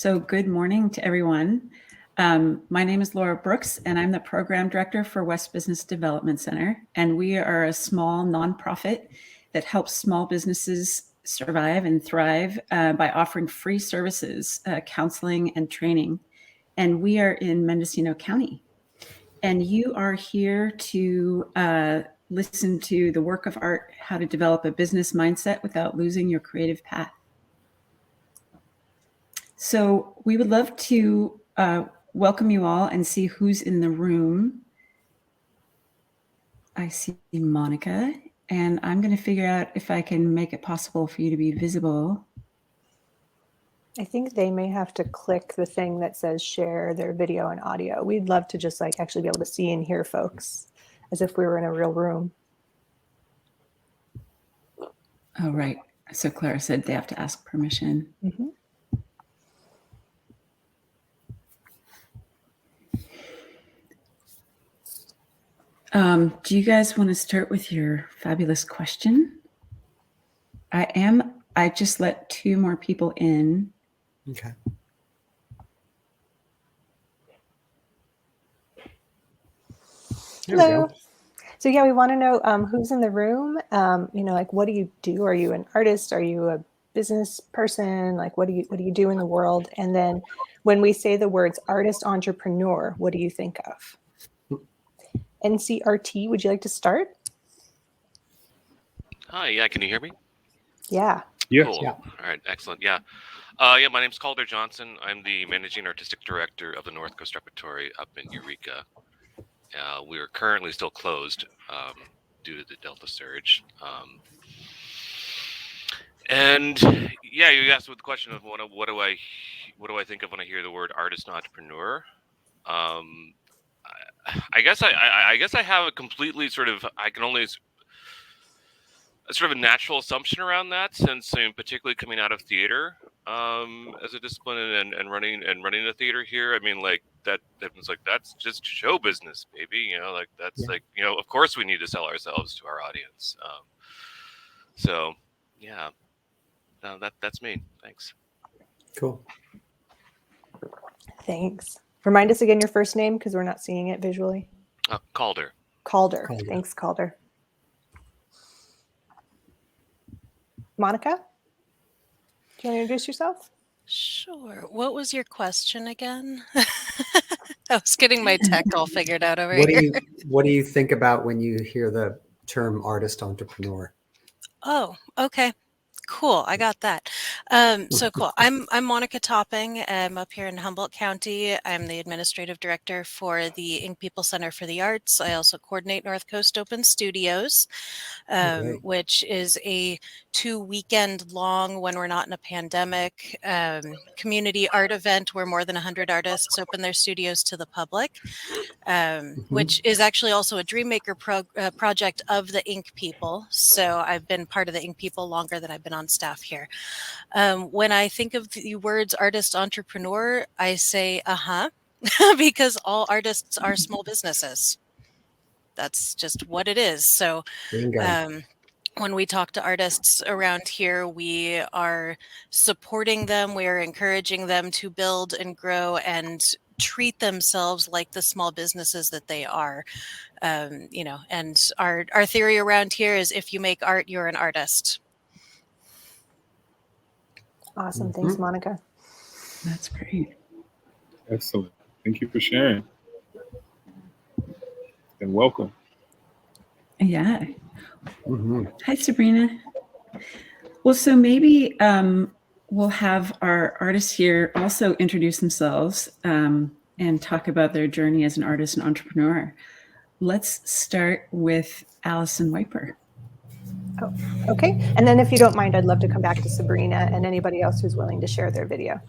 So good morning to everyone. My name is Laura Brooks, and I'm the Program Director for West Business Development Center. And we are a small nonprofit that helps small businesses survive and thrive by offering free services, counseling, and training. And we are in Mendocino County. And you are here to listen to the work of art, how to develop a business mindset without losing your creative path. So we would love to welcome you all and see who's in the room. I see Monica, and I'm going to figure out if I can make it possible for you to be visible. I think they may have to click the thing that says share their video and audio. We'd love to just actually be able to see and hear folks as if we were in a real room. Oh, right. So Clara said they have to ask permission. Mm-hmm. Do you guys want to start with your fabulous question? I just let 2 more people in. Okay. Hello. So yeah, we want to know who's in the room. What do you do? Are you an artist? Are you a business person? What do you do in the world? And then when we say the words artist, entrepreneur, what do you think of? NCRT, would you like to start? Hi, yeah, can you hear me? Yeah. Yeah. Cool. Yeah. All right, excellent. Yeah. My name's Calder Johnson. I'm the managing artistic director of the North Coast Repertory up in Eureka. We are currently still closed due to the Delta surge. And yeah, you asked with the question of what do I think of when I hear the word artist and entrepreneur? I guess I have a completely sort of a natural assumption around that, since I'm particularly coming out of theater as a discipline and running the theater here. I mean, that's just show business, baby. Of course we need to sell ourselves to our audience. So yeah, no, that's me. Thanks. Cool. Thanks. Remind us again your first name because we're not seeing it visually. Calder. Calder. Thanks, Calder. Monica, do you want to introduce yourself? Sure. What was your question again? I was getting my tech all figured out over here. What do you think about when you hear the term artist entrepreneur? Oh, okay. Cool. I got that. So cool. I'm Monica Topping. I'm up here in Humboldt County. I'm the administrative director for the Ink People Center for the Arts. I also coordinate North Coast Open Studios, which is a 2-weekend long, when we're not in a pandemic, community art event where more than 100 artists open their studios to the public, which is actually also a Dreammaker project of the Ink People. So I've been part of the Ink People longer than I've been on staff here. When I think of the words artist entrepreneur, I say, because all artists are small businesses. That's just what it is. So when we talk to artists around here, we are supporting them. We are encouraging them to build and grow and treat themselves like the small businesses that they are. And our theory around here is, if you make art, you're an artist. Awesome. Thanks, Monica. That's great. Excellent. Thank you for sharing. And welcome. Yeah. Hi, Sabrina. Well, so maybe we'll have our artists here also introduce themselves and talk about their journey as an artist and entrepreneur. Let's start with Allison Wiper. Oh, okay. And then if you don't mind, I'd love to come back to Sabrina and anybody else who's willing to share their video.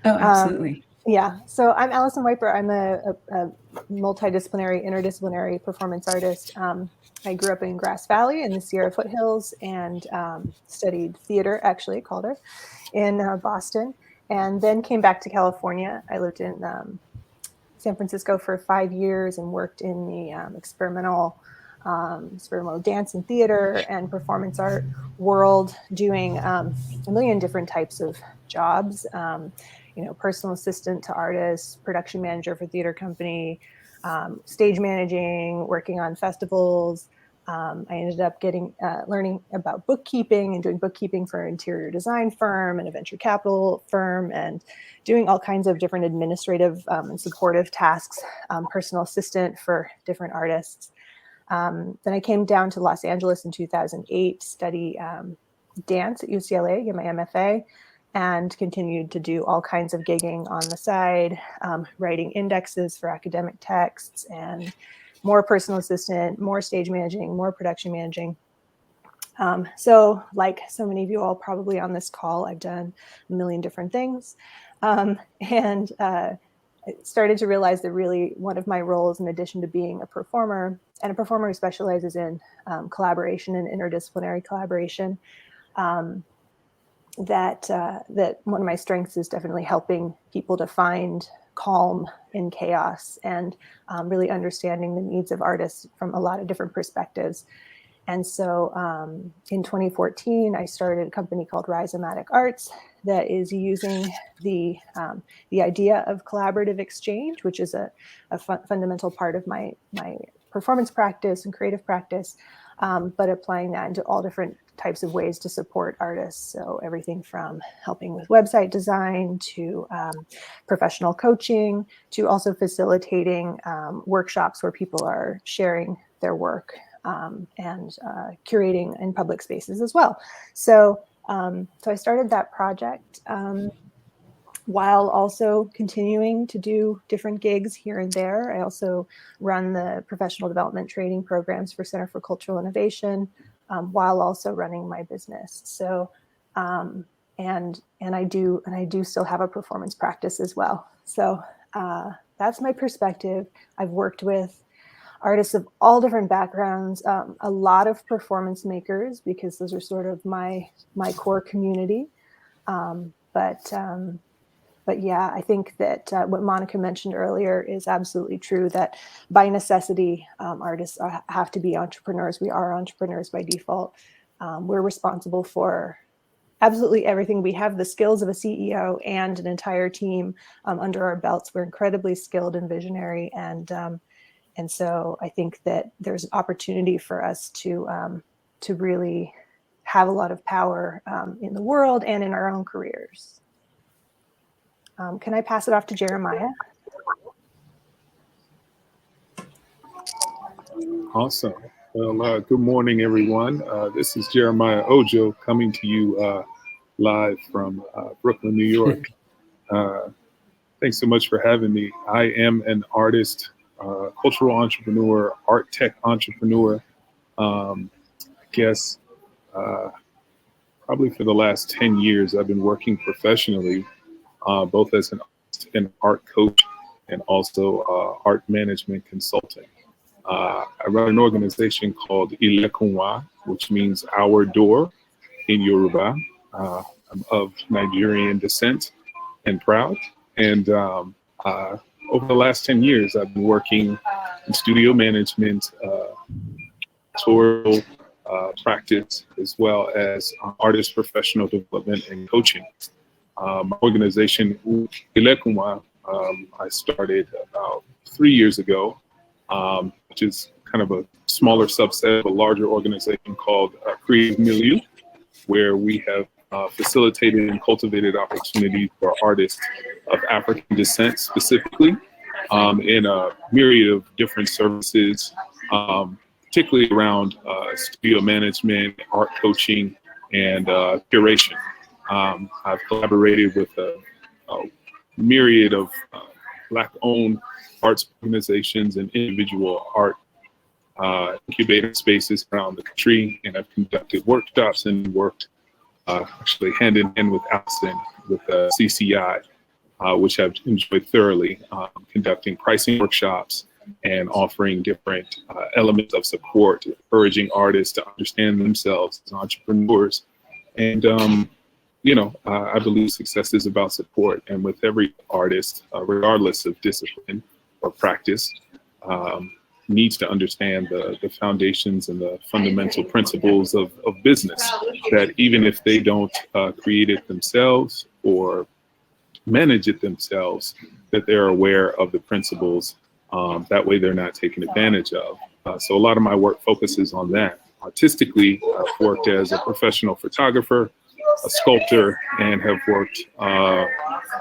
Oh, absolutely. Yeah. So I'm Allison Wiper. I'm a multidisciplinary, interdisciplinary performance artist. I grew up in Grass Valley in the Sierra Foothills and studied theater, actually, Calder, in Boston, and then came back to California. I lived in San Francisco for 5 years and worked in the experimental experimental dance and theater and performance art world, doing a million different types of jobs. Personal assistant to artists, production manager for theater company, stage managing, working on festivals. I ended up learning about bookkeeping and doing bookkeeping for an interior design firm and a venture capital firm, and doing all kinds of different administrative and supportive tasks, personal assistant for different artists. Then I came down to Los Angeles in 2008 to study dance at UCLA, get my MFA, and continued to do all kinds of gigging on the side, writing indexes for academic texts, and more personal assistant, more stage managing, more production managing. So like so many of you all probably on this call, I've done a million different things. And I started to realize that really one of my roles, in addition to being a performer, and a performer who specializes in collaboration and interdisciplinary collaboration, that one of my strengths is definitely helping people to find calm in chaos, and really understanding the needs of artists from a lot of different perspectives. And so in 2014, I started a company called Rhizomatic Arts that is using the idea of collaborative exchange, which is a fundamental part of my performance practice and creative practice, but applying that into all different types of ways to support artists. So everything from helping with website design to professional coaching, to also facilitating workshops where people are sharing their work, and curating in public spaces as well. So I started that project while also continuing to do different gigs here and there. I also run the professional development training programs for Center for Cultural Innovation, while also running my business. So, and I do still have a performance practice as well. So that's my perspective. I've worked with artists of all different backgrounds, a lot of performance makers, because those are sort of my core community. But yeah, I think that what Monica mentioned earlier is absolutely true, that by necessity, artists have to be entrepreneurs. We are entrepreneurs by default. We're responsible for absolutely everything. We have the skills of a CEO and an entire team under our belts. We're incredibly skilled and visionary. And so I think that there's an opportunity for us to really have a lot of power in the world and in our own careers. Can I pass it off to Jeremiah? Awesome. Well, good morning, everyone. This is Jeremiah Ojo coming to you live from Brooklyn, New York. Thanks so much for having me. I am an artist, cultural entrepreneur, art tech entrepreneur. I guess probably for the last 10 years, I've been working professionally, both as an art coach and also art management consultant. I run an organization called Ilekunwa, which means our door in Yoruba. I'm of Nigerian descent and proud. And over the last 10 years, I've been working in studio management, tutorial practice, as well as artist professional development and coaching. My organization, Ilekunwa, I started about 3 years ago, which is kind of a smaller subset of a larger organization called Creative Milieu, where we have facilitated and cultivated opportunities for artists of African descent specifically, in a myriad of different services, particularly around studio management, art coaching, and curation. I've collaborated with a myriad of Black-owned arts organizations and individual art incubator spaces around the country, and I've conducted workshops and worked actually hand in hand with Allison with CCI, which I've enjoyed thoroughly, conducting pricing workshops and offering different elements of support, encouraging artists to understand themselves as entrepreneurs. And I believe success is about support, and with every artist, regardless of discipline or practice, needs to understand the foundations and the fundamental principles of business, that even if they don't create it themselves or manage it themselves, that they're aware of the principles. That way they're not taken advantage of. So a lot of my work focuses on that. Artistically, I've worked as a professional photographer, a sculptor, and have worked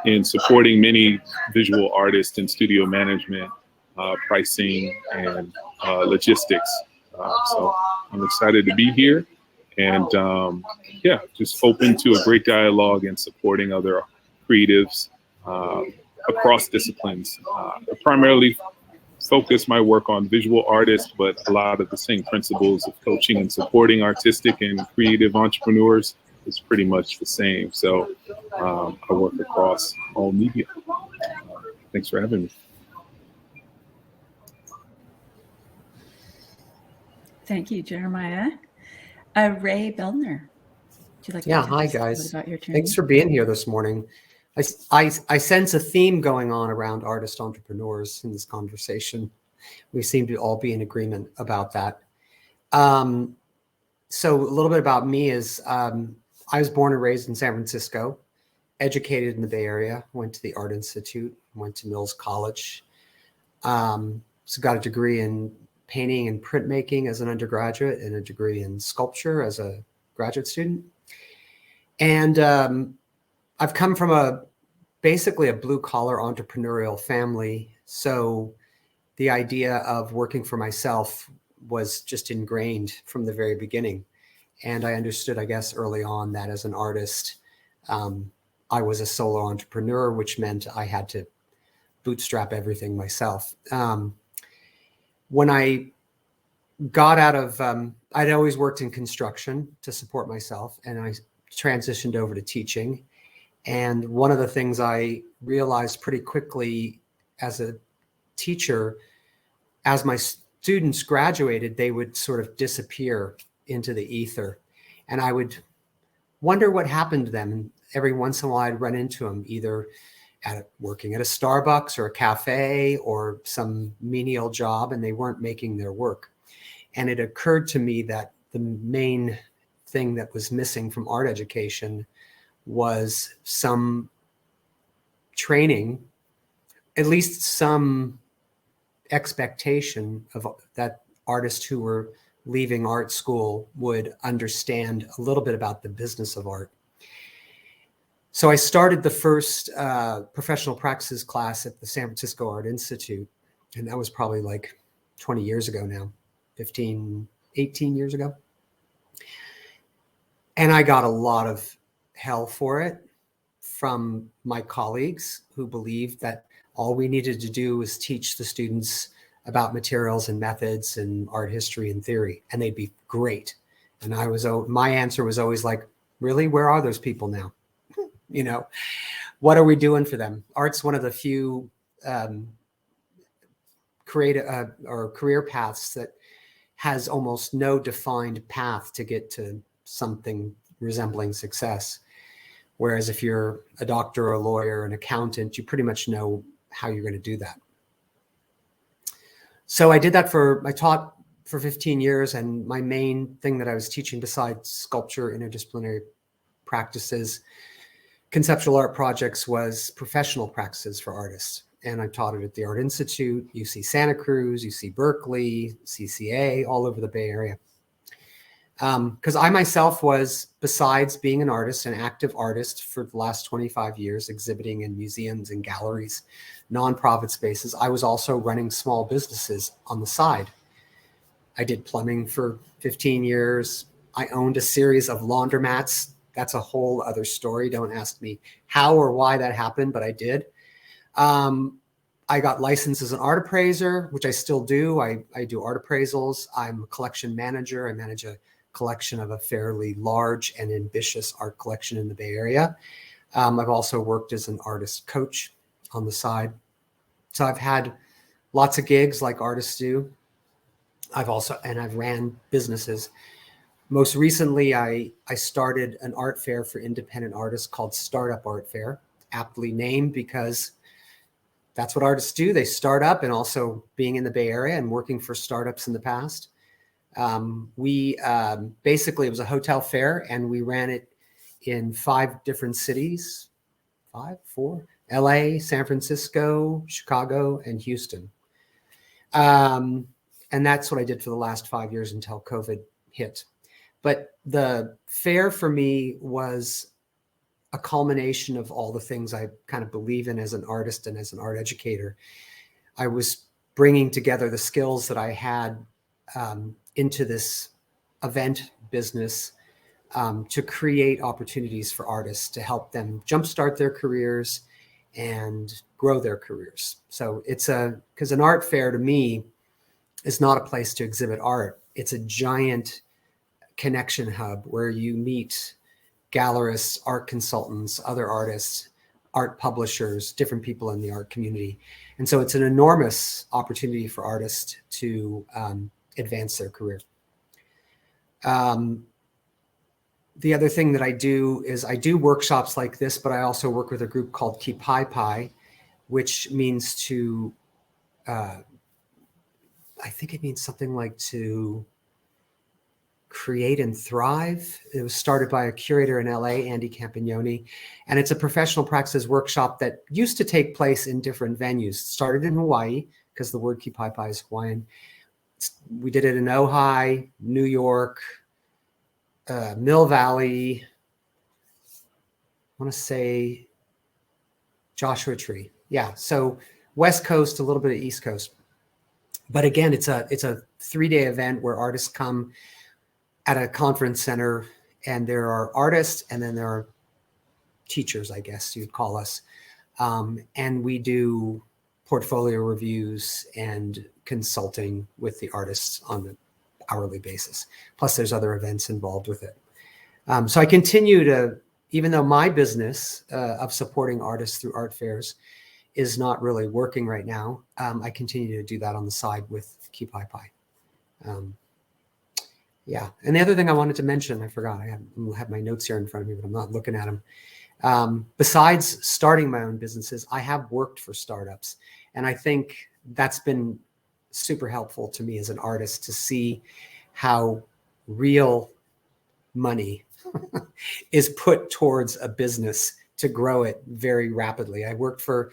in supporting many visual artists in studio management, pricing, and logistics. So I'm excited to be here, and yeah, just open to a great dialogue and supporting other creatives across disciplines. I primarily focus my work on visual artists, but a lot of the same principles of coaching and supporting artistic and creative entrepreneurs is pretty much the same. So I work across all media. Thanks for having me. Thank you, Jeremiah. Ray Beldner, would you like to Yeah, tell hi us a little guys. about your journey? Thanks for being here this morning. I sense a theme going on around artist entrepreneurs in this conversation. We seem to all be in agreement about that. So a little bit about me is I was born and raised in San Francisco, educated in the Bay Area, went to the Art Institute, went to Mills College. So got a degree in painting and printmaking as an undergraduate and a degree in sculpture as a graduate student. And I've come from basically a blue collar entrepreneurial family. So the idea of working for myself was just ingrained from the very beginning. And I understood, I guess, early on that as an artist, I was a solo entrepreneur, which meant I had to bootstrap everything myself. When I got out of, I'd always worked in construction to support myself, and I transitioned over to teaching. And one of the things I realized pretty quickly as a teacher, as my students graduated, they would sort of disappear into the ether. And I would wonder what happened to them. And every once in a while I'd run into them, either working at a Starbucks or a cafe or some menial job, and they weren't making their work. And it occurred to me that the main thing that was missing from art education was some training, at least some expectation of that artists who were leaving art school would understand a little bit about the business of art. So I started the first professional practices class at the San Francisco Art Institute, and that was probably like 20 years ago now, 18 years ago. And I got a lot of hell for it from my colleagues who believed that all we needed to do was teach the students about materials and methods and art history and theory, and they'd be great. And my answer was always like, really, where are those people now? You know, what are we doing for them? Art's one of the few creative or career paths that has almost no defined path to get to something resembling success. Whereas if you're a doctor, a lawyer, an accountant, you pretty much know how you're going to do that. So I taught for 15 years, and my main thing that I was teaching besides sculpture, interdisciplinary practices, conceptual art projects, was professional practices for artists. And I taught it at the Art Institute, UC Santa Cruz, UC Berkeley, CCA, all over the Bay Area. Because I myself was, besides being an artist, an active artist for the last 25 years, exhibiting in museums and galleries, nonprofit spaces, I was also running small businesses on the side. I did plumbing for 15 years. I owned a series of laundromats. That's a whole other story. Don't ask me how or why that happened, but I did. I got licensed as an art appraiser, which I still do. I do art appraisals. I'm a collection manager. I manage a collection of a fairly large and ambitious art collection in the Bay Area. I've also worked as an artist coach on the side. So I've had lots of gigs like artists do. I've ran businesses. Most recently, I started an art fair for independent artists called Startup Art Fair, aptly named because that's what artists do. They start up, and also being in the Bay Area and working for startups in the past. We basically, it was a hotel fair, and we ran it in 5 different cities, 4, LA, San Francisco, Chicago, and Houston. And that's what I did for the last 5 years until COVID hit. But the fair for me was a culmination of all the things I kind of believe in as an artist and as an art educator. I was bringing together the skills that I had into this event business to create opportunities for artists to help them jumpstart their careers and grow their careers. So because an art fair to me is not a place to exhibit art. It's a giant connection hub where you meet gallerists, art consultants, other artists, art publishers, different people in the art community. And so it's an enormous opportunity for artists to advance their career. The other thing that I do is I do workshops like this, but I also work with a group called Keep High Pie, which means to, I think it means something like to create and thrive. It was started by a curator in LA, Andy Campagnoni, and it's a professional practices workshop that used to take place in different venues. It started in Hawaii because the word Keep High Pie is Hawaiian. We did it in Ojai, New York, Mill Valley, I want to say Joshua Tree. Yeah, so West Coast, a little bit of East Coast. But again, it's a 3-day event where artists come at a conference center, and there are artists, and then there are teachers, I guess you'd call us. And we do portfolio reviews and consulting with the artists on an hourly basis. Plus there's other events involved with it. So I continue to, even though my business of supporting artists through art fairs is not really working right now, I continue to do that on the side with Keep High Pie. Yeah, and the other thing I wanted to mention, I forgot, I have my notes here in front of me, but I'm not looking at them. Besides starting my own businesses, I have worked for startups. And I think that's been super helpful to me as an artist to see how real money is put towards a business to grow it very rapidly. I worked for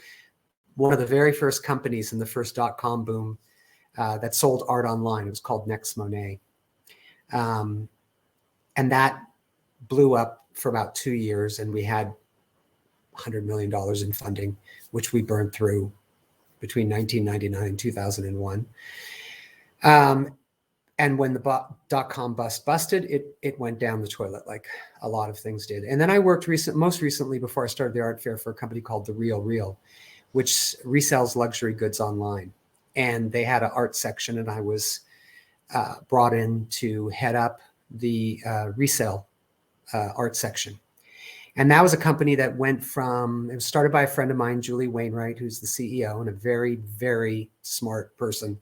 one of the very first companies in the first .com boom that sold art online. It was called Next Monet. And that blew up for about 2 years, and we had $100 million in funding, which we burned through between 1999 and 2001. And when the .com bust busted, it went down the toilet like a lot of things did. And then I worked most recently before I started the art fair for a company called The Real Real, which resells luxury goods online. And they had an art section, and I was brought in to head up the resale art section. And that was a company that went from, it was started by a friend of mine, Julie Wainwright, who's the CEO and a very, very smart person,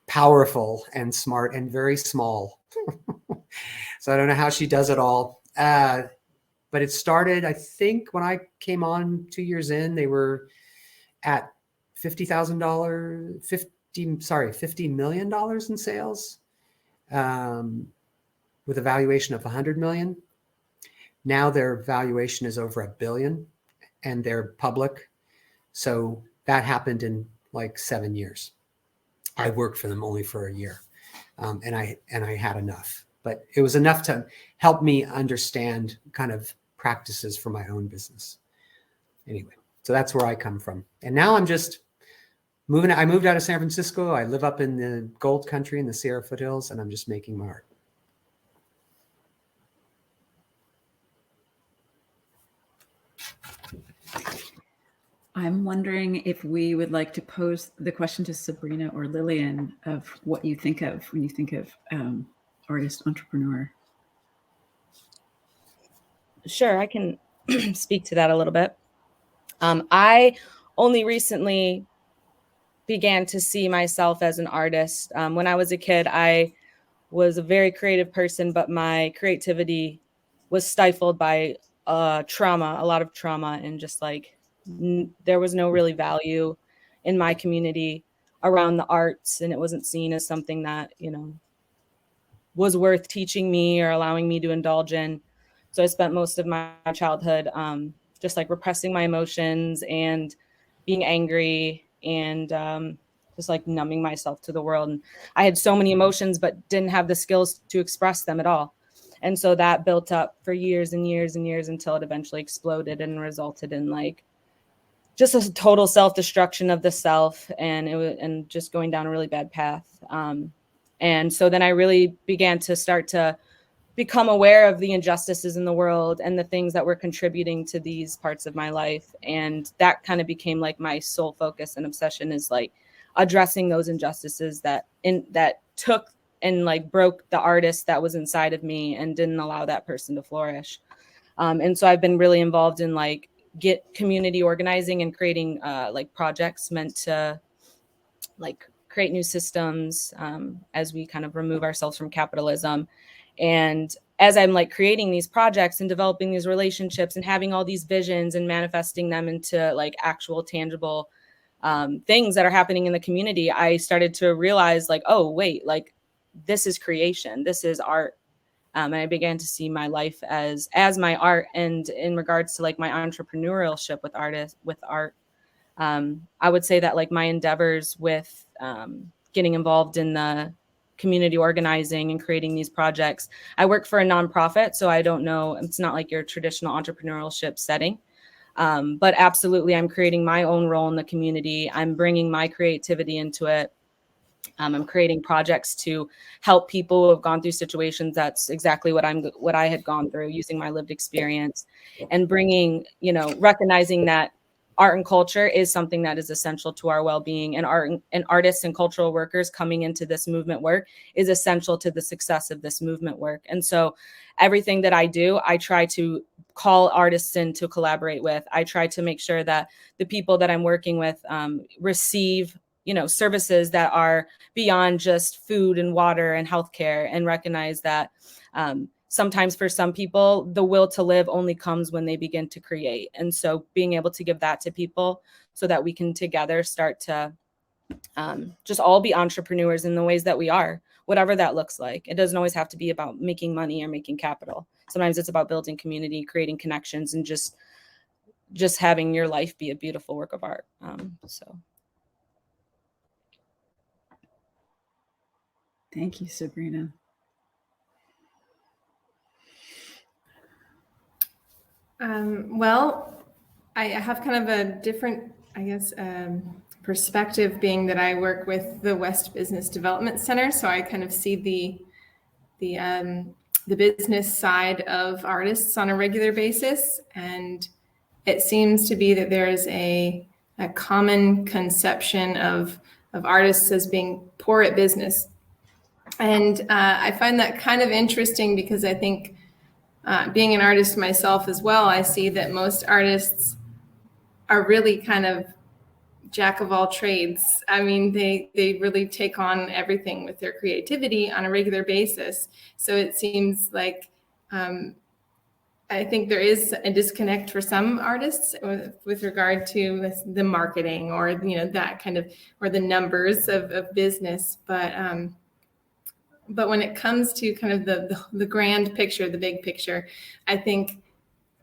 powerful and smart and very small. So I don't know how she does it all. But it started, I think when I came on 2 years in, they were at $50 million in sales, with a valuation of 100 million. Now their valuation is over $1 billion, and they're public. So that happened in like 7 years. I worked for them only for a year, and I had enough. But it was enough to help me understand kind of practices for my own business. Anyway, so that's where I come from. And now I'm just moving. I moved out of San Francisco. I live up in the gold country in the Sierra foothills, and I'm just making my art. I'm wondering if we would like to pose the question to Sabrina or Lillian of what you think of when you think of artist entrepreneur. Sure, I can speak to that a little bit. I only recently began to see myself as an artist. When I was a kid, I was a very creative person, but my creativity was stifled by trauma, a lot of trauma, and just like there was no really value in my community around the arts, and it wasn't seen as something that, you know, was worth teaching me or allowing me to indulge in. So I spent most of my childhood just like repressing my emotions and being angry and just like numbing myself to the world. And I had so many emotions, but didn't have the skills to express them at all. And so that built up for years and years and years until it eventually exploded and resulted in like just a total self-destruction of the self, and and just going down a really bad path. And so then I really began to start to become aware of the injustices in the world and the things that were contributing to these parts of my life. And that kind of became like my sole focus and obsession, is like addressing those injustices that took and like broke the artist that was inside of me and didn't allow that person to flourish. And so I've been really involved in like community organizing and creating like projects meant to like create new systems as we kind of remove ourselves from capitalism. And as I'm like creating these projects and developing these relationships and having all these visions and manifesting them into like actual tangible things that are happening in the community, I started to realize like, oh, wait, like this is creation, this is art. And I began to see my life as my art. And in regards to like my entrepreneurship with art, I would say that like my endeavors with getting involved in the community organizing and creating these projects. I work for a nonprofit, so I don't know, it's not like your traditional entrepreneurship setting. But absolutely, I'm creating my own role in the community. I'm bringing my creativity into it. I'm creating projects to help people who have gone through situations. That's exactly what I had gone through, using my lived experience and bringing, you know, recognizing that art and culture is something that is essential to our well-being, and artists and cultural workers coming into this movement work is essential to the success of this movement work. And so everything that I do, I try to call artists in to collaborate with. I try to make sure that the people that I'm working with receive, you know, services that are beyond just food and water and healthcare, and recognize that sometimes for some people, the will to live only comes when they begin to create. And so being able to give that to people so that we can together start to just all be entrepreneurs in the ways that we are, whatever that looks like. It doesn't always have to be about making money or making capital. Sometimes it's about building community, creating connections, and just having your life be a beautiful work of art. Thank you, Sabrina. Well, I have kind of a different, I guess, perspective, being that I work with the West Business Development Center. So I kind of see the business side of artists on a regular basis. And it seems to be that there is a common conception of artists as being poor at business. And I find that kind of interesting, because I think being an artist myself as well, I see that most artists are really kind of jack of all trades. I mean, they really take on everything with their creativity on a regular basis. So it seems like I think there is a disconnect for some artists with regard to the marketing, or, you know, that kind of, or the numbers of business. But when it comes to kind of the grand picture, the big picture, I think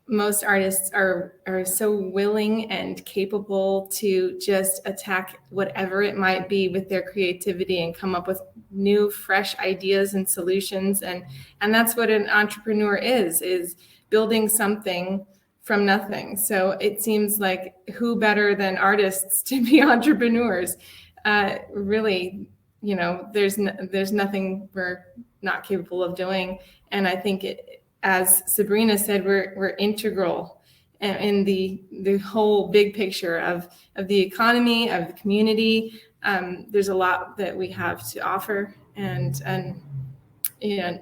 most artists are so willing and capable to just attack whatever it might be with their creativity and come up with new, fresh ideas and solutions. And that's what an entrepreneur is building something from nothing. So it seems like, who better than artists to be entrepreneurs? Really, you know, there's nothing we're not capable of doing. And I think as Sabrina said, we're integral in the whole big picture of the economy, of the community. There's a lot that we have to offer, and you know,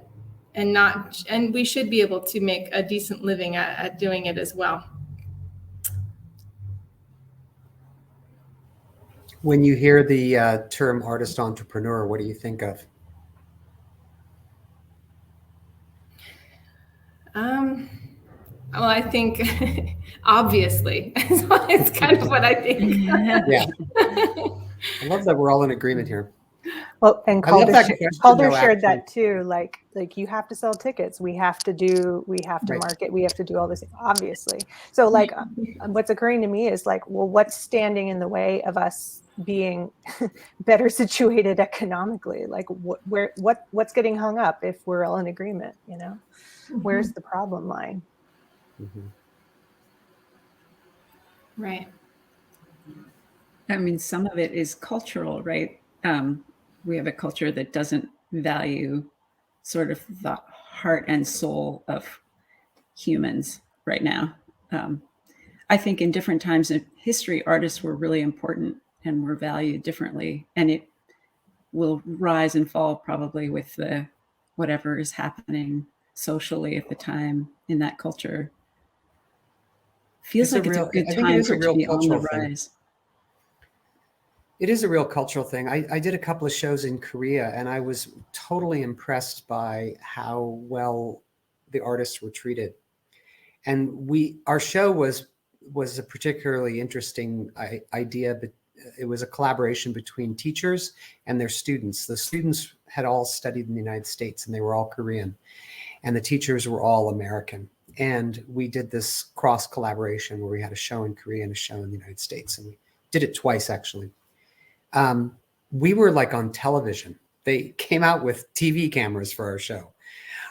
and we should be able to make a decent living at doing it as well. When you hear the term artist entrepreneur, what do you think of? Well, I think obviously it's kind of what I think. Yeah. I love that we're all in agreement here. Well, and I love Calder, that question, Calder though, shared actually. that too. Like you have to sell tickets. We have to Right. market. We have to do all this, obviously. So like, what's occurring to me is like, well, what's standing in the way of us being better situated economically? Like, what's getting hung up if we're all in agreement? You know, where's the problem lying? Mm-hmm. Right. I mean, some of it is cultural, right? We have a culture that doesn't value sort of the heart and soul of humans right now. I think in different times in history, artists were really important and were valued differently. And it will rise and fall probably with the whatever is happening socially at the time in that culture. Feels like it's a good time for it to be on the rise. It is a real cultural thing. I did a couple of shows in Korea, and I was totally impressed by how well the artists were treated. And our show was a particularly interesting idea, but it was a collaboration between teachers and their students. The students had all studied in the United States, and they were all Korean, and the teachers were all American. And we did this cross collaboration where we had a show in Korea and a show in the United States, and we did it twice, actually. We were like on television. They came out with TV cameras for our show.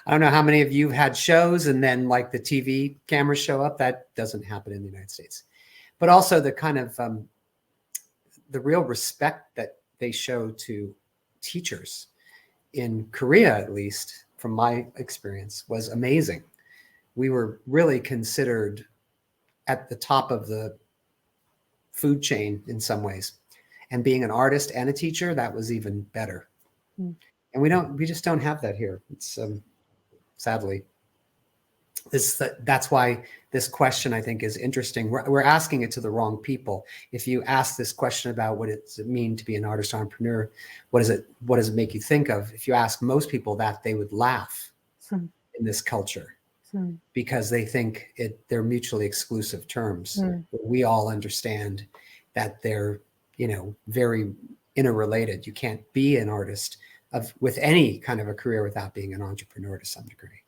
I don't know how many of you have had shows and then like the TV cameras show up. That doesn't happen in the United States. But also the kind of the real respect that they show to teachers in Korea, at least from my experience, was amazing. We were really considered at the top of the food chain in some ways. And being an artist and a teacher, that was even better. And we just don't have that here. It's sadly, that's why this question, I think, is interesting. We're asking it to the wrong people. If you ask this question about what does it mean to be an artist entrepreneur, what does it make you think of? If you ask most people that, they would laugh in this culture because they think they're mutually exclusive terms. But we all understand that they're very interrelated. You can't be an artist with any kind of a career without being an entrepreneur to some degree.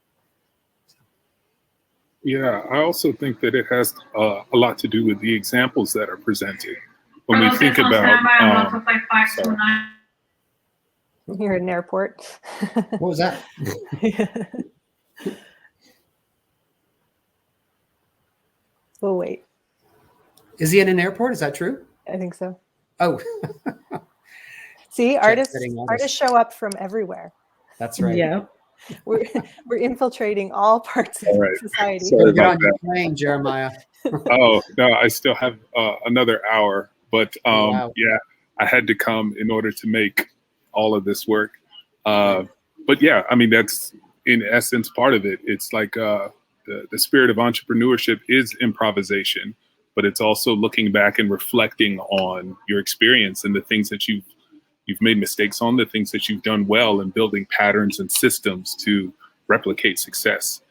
Yeah, I also think that it has a lot to do with the examples that are presented. When we think about, You're at an airport. What was that? We'll wait. Is he in an airport? Is that true? I think so. Oh. See, artists show up from everywhere. That's right. Yeah. We're infiltrating all parts of society. Sorry Get about on your that. plane, Jeremiah. Oh, no, I still have another hour, but Wow. yeah, I had to come in order to make all of this work. But yeah, I mean, that's in essence part of it. It's like the spirit of entrepreneurship is improvisation, but it's also looking back and reflecting on your experience and the things that you've made mistakes on, the things that you've done well, and building patterns and systems to replicate success.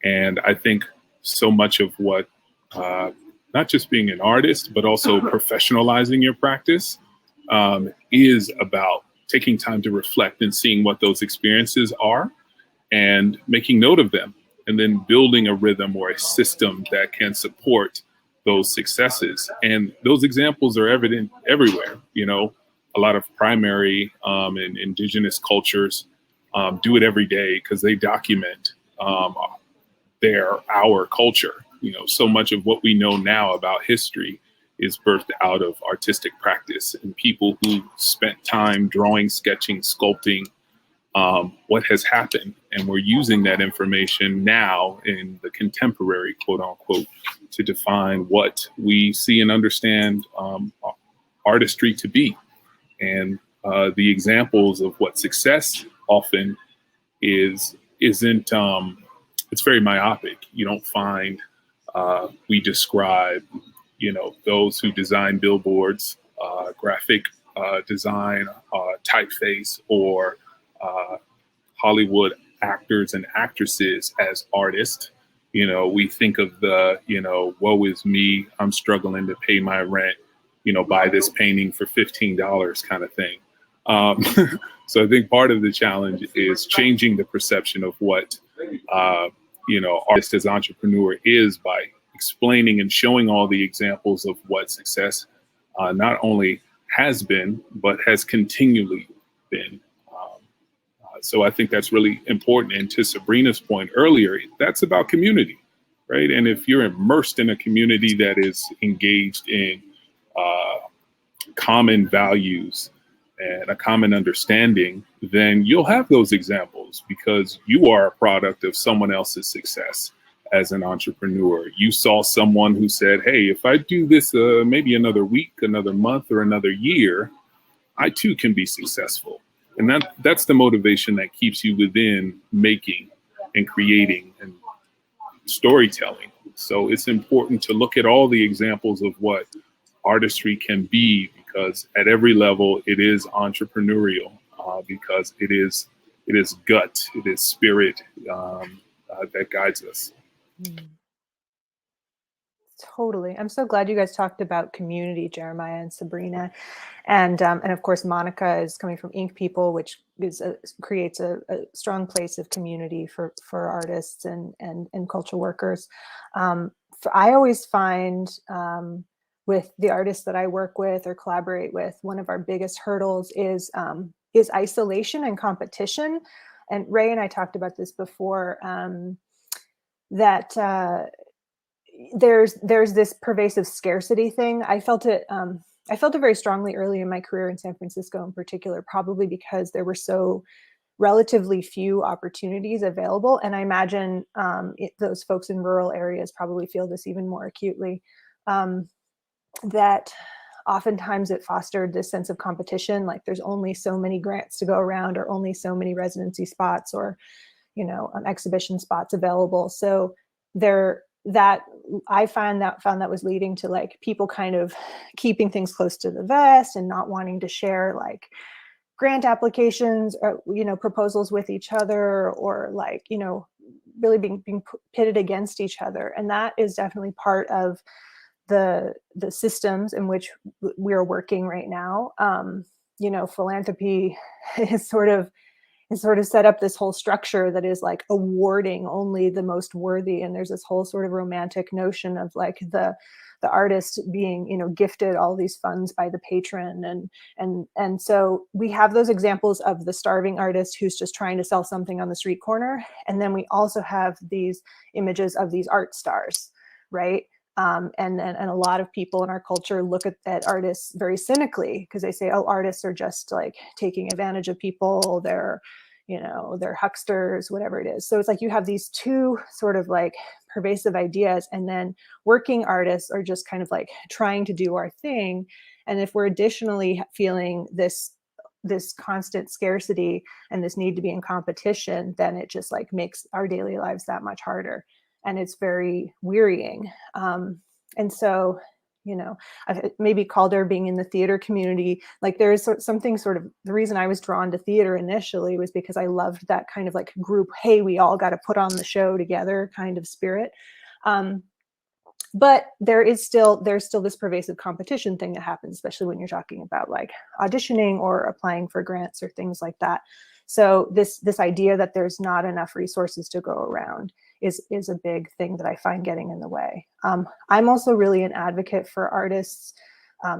And I think so much of what, not just being an artist, but also professionalizing your practice is about taking time to reflect and seeing what those experiences are and making note of them, and then building a rhythm or a system that can support those successes. And those examples are evident everywhere. A lot of primary and indigenous cultures do it every day because they document our culture. So much of what we know now about history is birthed out of artistic practice and people who spent time drawing, sketching, sculpting what has happened. And we're using that information now in the contemporary, quote unquote, to define what we see and understand artistry to be. And the examples of what success often isn't, it's very myopic. You don't find, we describe, those who design billboards, graphic design, typeface, or Hollywood actors and actresses as artists. We think of the, woe is me, I'm struggling to pay my rent, buy this painting for $15 kind of thing. So I think part of the challenge is changing the perception of what, artist as entrepreneur is by explaining and showing all the examples of what success not only has been, but has continually been. So I think that's really important. And to Sabrina's point earlier, that's about community, right? And if you're immersed in a community that is engaged in common values and a common understanding, then you'll have those examples because you are a product of someone else's success as an entrepreneur. You saw someone who said, hey, if I do this maybe another week, another month, or another year, I too can be successful. And that's the motivation that keeps you within making and creating and storytelling. So it's important to look at all the examples of what artistry can be, because at every level it is entrepreneurial, because it is gut, it is spirit that guides us. Totally. I'm so glad you guys talked about community, Jeremiah and Sabrina. And of course, Monica is coming from Ink People, which creates a strong place of community for artists and culture workers. I always find with the artists that I work with or collaborate with, one of our biggest hurdles is isolation and competition. And Ray and I talked about this before, that there's this pervasive scarcity thing. I felt it very strongly early in my career in San Francisco in particular, probably because there were so relatively few opportunities available. And I imagine those folks in rural areas probably feel this even more acutely, that oftentimes it fostered this sense of competition. Like there's only so many grants to go around, or only so many residency spots, or, exhibition spots available. So I found that was leading to like people kind of keeping things close to the vest and not wanting to share like grant applications or, proposals with each other, or like, really being pitted against each other. And that is definitely part of the systems in which we're working right now. Philanthropy is sort of set up this whole structure that is like awarding only the most worthy. And there's this whole sort of romantic notion of like the artist being, gifted all these funds by the patron. And so we have those examples of the starving artist who's just trying to sell something on the street corner. And then we also have these images of these art stars, right? And a lot of people in our culture look at artists very cynically, because they say, oh, artists are just like taking advantage of people. They're hucksters, whatever it is. So it's like you have these two sort of like pervasive ideas, and then working artists are just kind of like trying to do our thing. And if we're additionally feeling this constant scarcity and this need to be in competition, then it just like makes our daily lives that much harder. And it's very wearying. And so, maybe Calder being in the theater community, like there is something sort of, the reason I was drawn to theater initially was because I loved that kind of like group, hey, we all got to put on the show together kind of spirit. But there's still this pervasive competition thing that happens, especially when you're talking about like auditioning or applying for grants or things like that. So this idea that there's not enough resources to go around is a big thing that I find getting in the way. I'm also really an advocate for artists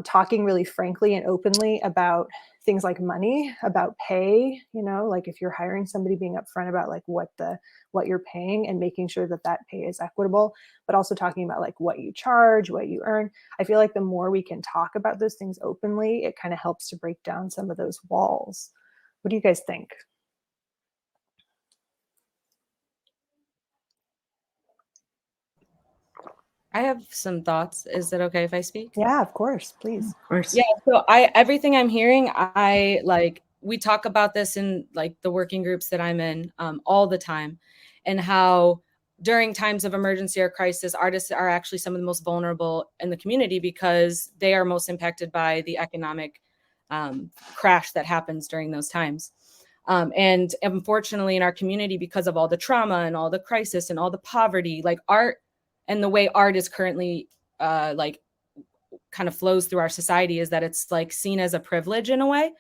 talking really frankly and openly about things like money, about pay, like if you're hiring somebody, being upfront about like what you're paying and making sure that pay is equitable, but also talking about like what you charge, what you earn. I feel like the more we can talk about those things openly, it kind of helps to break down some of those walls. What do you guys think? I have some thoughts. Is it okay if I speak? Yeah, of course, please. Of course. Yeah. So everything I'm hearing, we talk about this in like the working groups that I'm in all the time, and how during times of emergency or crisis, artists are actually some of the most vulnerable in the community because they are most impacted by the economic crash that happens during those times. And unfortunately, in our community, because of all the trauma and all the crisis and all the poverty, like art and the way art is currently like kind of flows through our society is that it's like seen as a privilege in a way.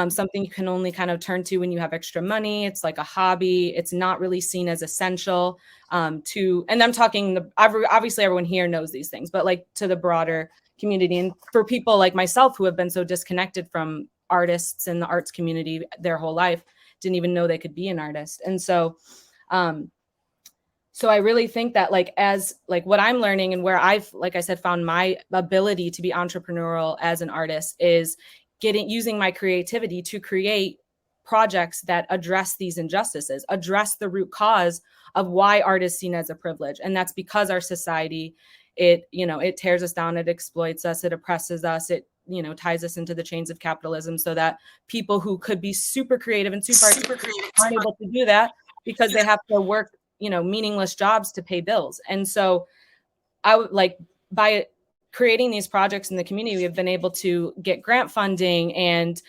Something you can only kind of turn to when you have extra money. It's like a hobby. It's not really seen as essential to, and I'm talking, obviously everyone here knows these things, but like to the broader community. And for people like myself who have been so disconnected from artists and the arts community their whole life, didn't even know they could be an artist. And so, so I really think that like, as like what I'm learning and where I've, like I said, found my ability to be entrepreneurial as an artist is using my creativity to create projects that address these injustices, address the root cause of why art is seen as a privilege. And that's because our society, it tears us down, it exploits us, it oppresses us, it, ties us into the chains of capitalism so that people who could be super creative and super creative aren't able to do that because they have to work, meaningless jobs to pay bills. And so I would like, by creating these projects in the community, we have been able to get grant funding and,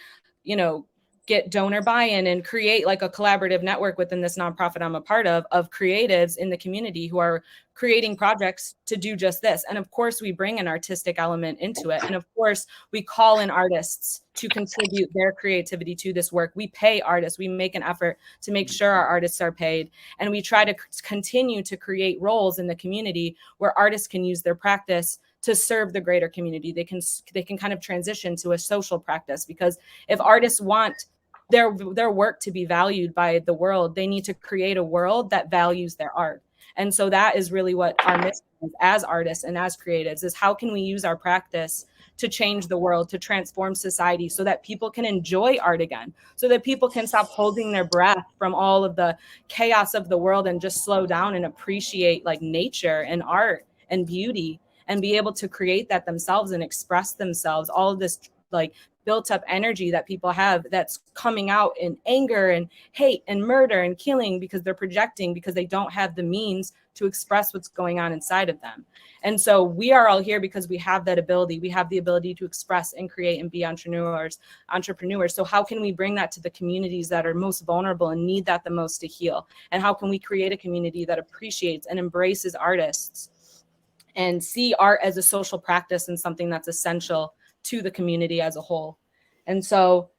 get donor buy-in and create like a collaborative network within this nonprofit I'm a part of creatives in the community who are creating projects to do just this. And of course, we bring an artistic element into it. And of course, we call in artists to contribute their creativity to this work. We pay artists. We make an effort to make sure our artists are paid. And we try to continue to create roles in the community where artists can use their practice to serve the greater community. They can kind of transition to a social practice, because if artists want their work to be valued by the world, they need to create a world that values their art. And so that is really what our mission is as artists and as creatives, is how can we use our practice to change the world, to transform society so that people can enjoy art again, so that people can stop holding their breath from all of the chaos of the world and just slow down and appreciate like nature and art and beauty and be able to create that themselves and express themselves. All of this like built up energy that people have that's coming out in anger and hate and murder and killing because they're projecting, because they don't have the means to express what's going on inside of them. And so we are all here because we have that ability. We have the ability to express and create and be entrepreneurs. So how can we bring that to the communities that are most vulnerable and need that the most to heal? And how can we create a community that appreciates and embraces artists and see art as a social practice and something that's essential to the community as a whole? And so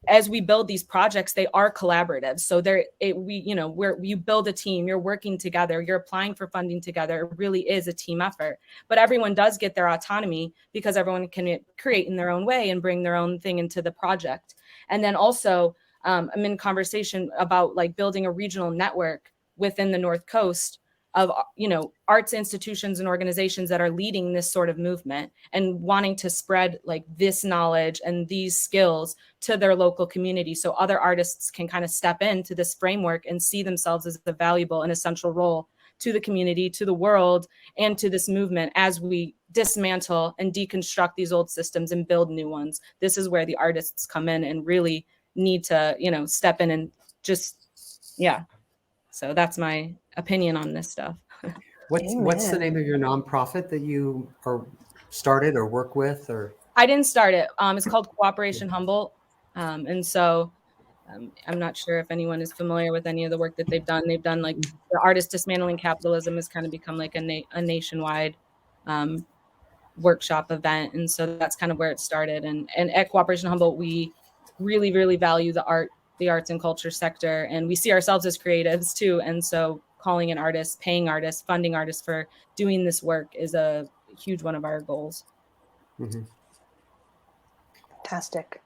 as we build these projects, they are collaborative. So you build a team, you're working together, you're applying for funding together. It really is a team effort, but everyone does get their autonomy because everyone can create in their own way and bring their own thing into the project. And then also I'm in conversation about like building a regional network within the North Coast of, arts institutions and organizations that are leading this sort of movement and wanting to spread like this knowledge and these skills to their local community. So other artists can kind of step into this framework and see themselves as a valuable and essential role to the community, to the world, and to this movement as we dismantle and deconstruct these old systems and build new ones. This is where the artists come in and really need to, step in and just, yeah. So that's my opinion on this stuff. What's the name of your nonprofit that you started or work with? Or I didn't start it. It's called Cooperation Humboldt. And so I'm not sure if anyone is familiar with any of the work that they've done. They've done like the Artist Dismantling Capitalism has kind of become like a nationwide workshop event. And so that's kind of where it started. And at Cooperation Humboldt, we really, really value the arts and culture sector. And we see ourselves as creatives too. And so calling in artists, paying artists, funding artists for doing this work is a huge one of our goals. Mm-hmm. Fantastic.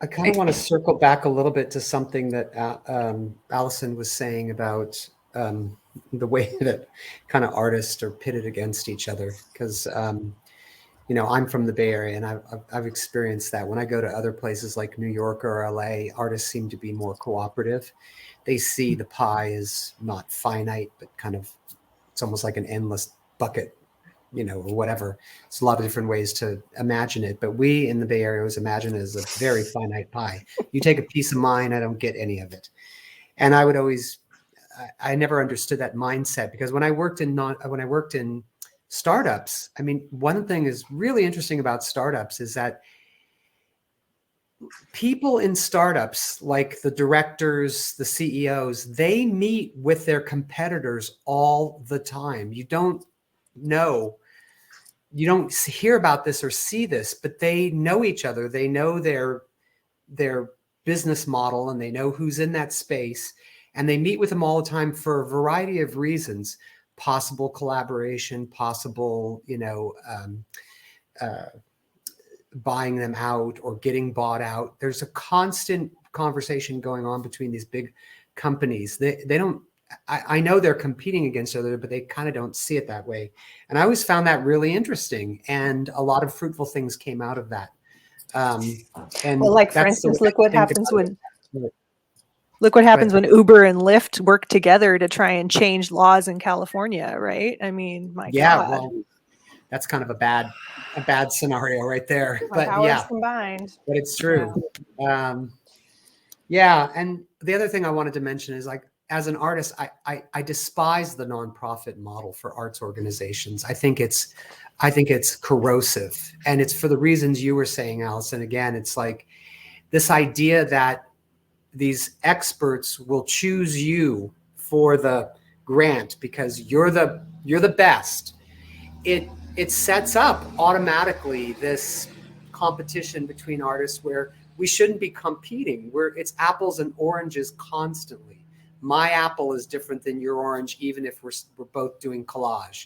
I kind of want to circle back a little bit to something that Allison was saying about the way that kind of artists are pitted against each other. Because, I'm from the Bay Area and I've experienced that. When I go to other places like New York or LA, artists seem to be more cooperative. They see the pie is not finite, but kind of, it's almost like an endless bucket, or whatever. It's a lot of different ways to imagine it. But we in the Bay Area always imagine it as a very finite pie. You take a piece of mine, I don't get any of it. And I would always, I never understood that mindset, because when I worked in startups, I mean, one thing is really interesting about startups is that people in startups, like the directors, the CEOs, they meet with their competitors all the time. You don't hear about this or see this, but they know each other. They know their business model, and they know who's in that space, and they meet with them all the time for a variety of reasons: possible collaboration, possible, buying them out or getting bought out. There's a constant conversation going on between these big companies. They don't, I know they're competing against each other, but they kind of don't see it that way. And I always found that really interesting, and a lot of fruitful things came out of that. And well, like, for instance, look what happens when Uber and Lyft work together to try and change laws in California, right? I mean, my God. Well, that's kind of a bad scenario right there. But powers combined. But it's true. Yeah. And the other thing I wanted to mention is, like, as an artist, I despise the nonprofit model for arts organizations. I think it's corrosive, and it's for the reasons you were saying, Allison. Again, it's like this idea that these experts will choose you for the grant because you're the best. It sets up automatically this competition between artists where we shouldn't be competing. It's apples and oranges constantly. My apple is different than your orange, even if we're both doing collage.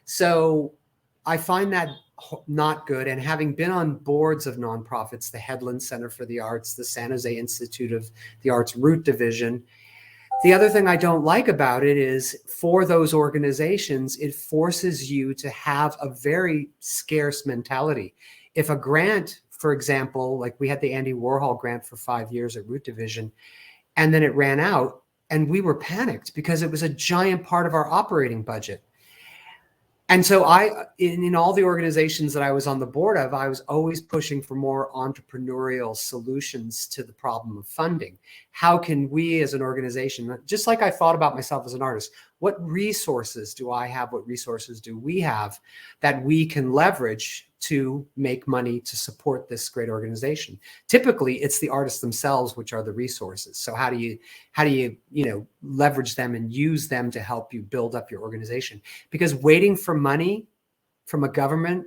So I find that not good. And having been on boards of nonprofits, the Headland Center for the Arts, the San Jose Institute of the Arts Root Division, the other thing I don't like about it is, for those organizations, it forces you to have a very scarce mentality. If a grant, for example, like we had the Andy Warhol grant for 5 years at Root Division, and then it ran out, and we were panicked because it was a giant part of our operating budget. And so in all the organizations that I was on the board of, I was always pushing for more entrepreneurial solutions to the problem of funding. How can we as an organization, just like I thought about myself as an artist, what resources do I have? What resources do we have that we can leverage to make money to support this great organization? Typically, it's the artists themselves which are the resources. So how do you leverage them and use them to help you build up your organization? Because waiting for money from a government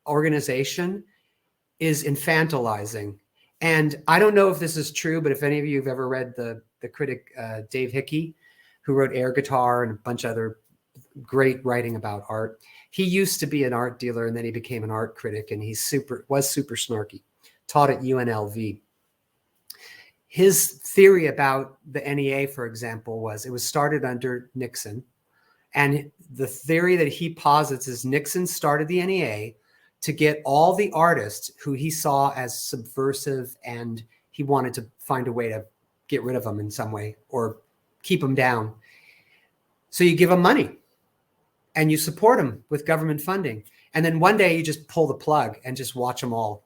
organization is infantilizing. And I don't know if this is true, but if any of you have ever read the critic Dave Hickey, who wrote Air Guitar and a bunch of other great writing about art. He used to be an art dealer, and then he became an art critic, and he was super snarky, taught at UNLV. His theory about the NEA, for example, was it was started under Nixon. And the theory that he posits is Nixon started the NEA to get all the artists who he saw as subversive, and he wanted to find a way to get rid of them in some way or keep them down. So you give them money and you support them with government funding. And then one day you just pull the plug and just watch them all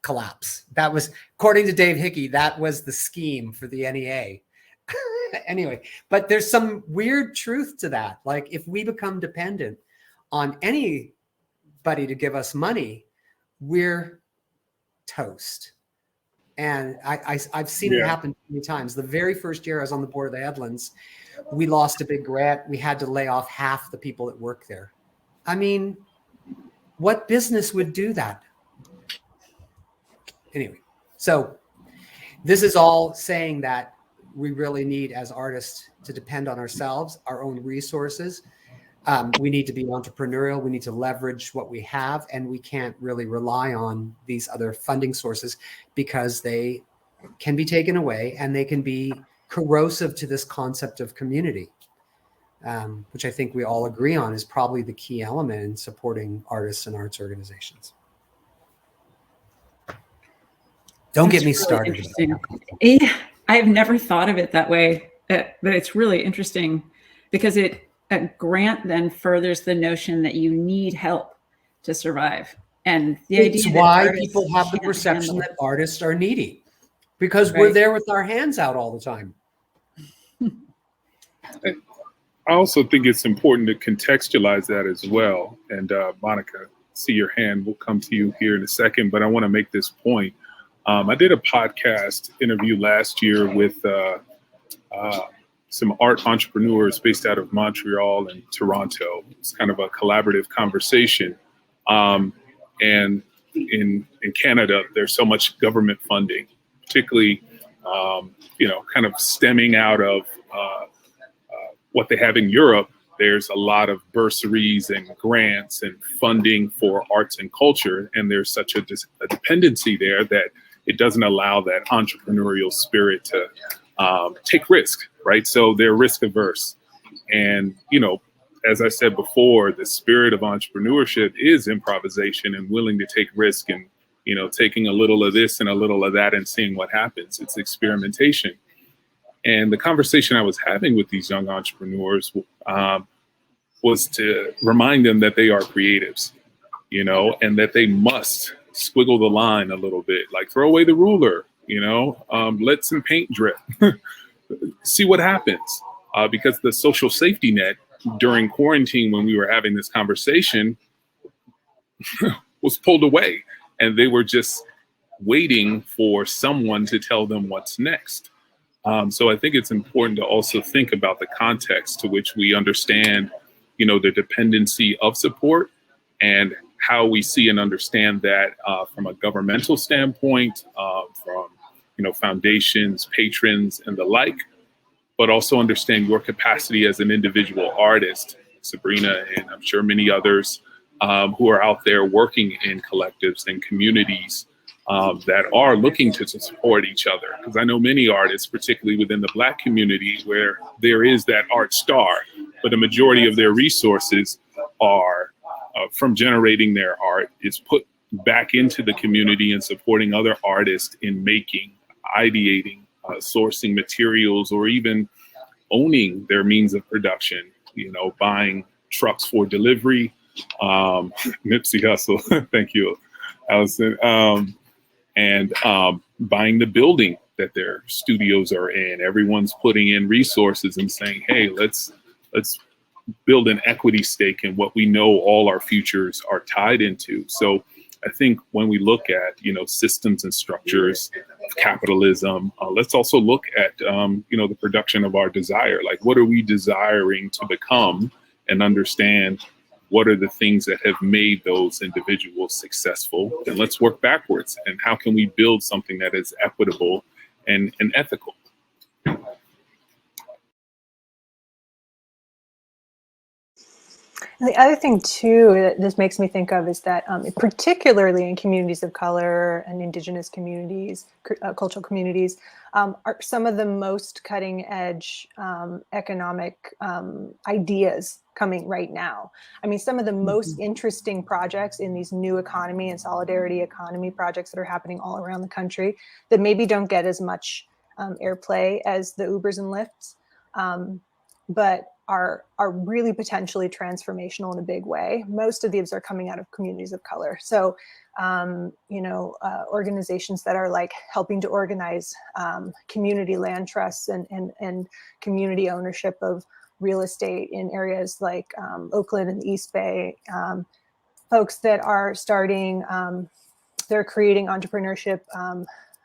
collapse. That was, according to Dave Hickey, that was the scheme for the NEA. Anyway, but there's some weird truth to that. Like, if we become dependent on anybody to give us money, we're toast. And I've seen it happen many times. The very first year I was on the board of the Headlands, we lost a big grant. We had to lay off half the people that work there. I mean, what business would do that? Anyway, so this is all saying that we really need, as artists, to depend on ourselves, our own resources. We need to be entrepreneurial. We need to leverage what we have, and we can't really rely on these other funding sources because they can be taken away and they can be corrosive to this concept of community, which I think we all agree on is probably the key element in supporting artists and arts organizations. Don't get me started. Interesting. Yeah, I've never thought of it that way, but it's really interesting because a grant then furthers the notion that you need help to survive. And the it's idea why people have the perception that artists are needy, because we're there with our hands out all the time. I also think it's important to contextualize that as well. And Monica, see your hand. We'll come to you here in a second, but I want to make this point. I did a podcast interview last year with some art entrepreneurs based out of Montreal and Toronto. It's kind of a collaborative conversation. And in Canada, there's so much government funding, particularly, kind of stemming out of what they have in Europe. There's a lot of bursaries and grants and funding for arts and culture. And there's such a dependency there that it doesn't allow that entrepreneurial spirit to take risk, right? So they're risk averse. And, as I said before, the spirit of entrepreneurship is improvisation and willing to take risk and, taking a little of this and a little of that and seeing what happens. It's experimentation. And the conversation I was having with these young entrepreneurs was to remind them that they are creatives, and that they must squiggle the line a little bit, like throw away the ruler, let some paint drip, see what happens. Because the social safety net during quarantine, when we were having this conversation, was pulled away, and they were just waiting for someone to tell them what's next. So I think it's important to also think about the context to which we understand, the dependency of support and how we see and understand that from a governmental standpoint, from, foundations, patrons, and the like, but also understand your capacity as an individual artist, Sabrina, and I'm sure many others who are out there working in collectives and communities that are looking to support each other. Because I know many artists, particularly within the Black community, where there is that art star, but a majority of their resources are from generating their art is put back into the community and supporting other artists in making, ideating, sourcing materials, or even owning their means of production, buying trucks for delivery, Nipsey Hussle, thank you, Allison, and buying the building that their studios are in. Everyone's putting in resources and saying, hey, let's build an equity stake in what we know all our futures are tied into. So I think when we look at, systems and structures of capitalism, let's also look at, the production of our desire. Like, what are we desiring to become, and understand what are the things that have made those individuals successful? And let's work backwards. And how can we build something that is equitable and ethical? And the other thing too that this makes me think of is that particularly in communities of color and indigenous communities, cultural communities, are some of the most cutting edge economic ideas coming right now. I mean, some of the most interesting projects in these new economy and solidarity economy projects that are happening all around the country that maybe don't get as much airplay as the Ubers and Lyfts, but are really potentially transformational in a big way. Most of these are coming out of communities of color. So, organizations that are like helping to organize community land trusts and community ownership of real estate in areas like Oakland and the East Bay, folks that are starting, they're creating entrepreneurship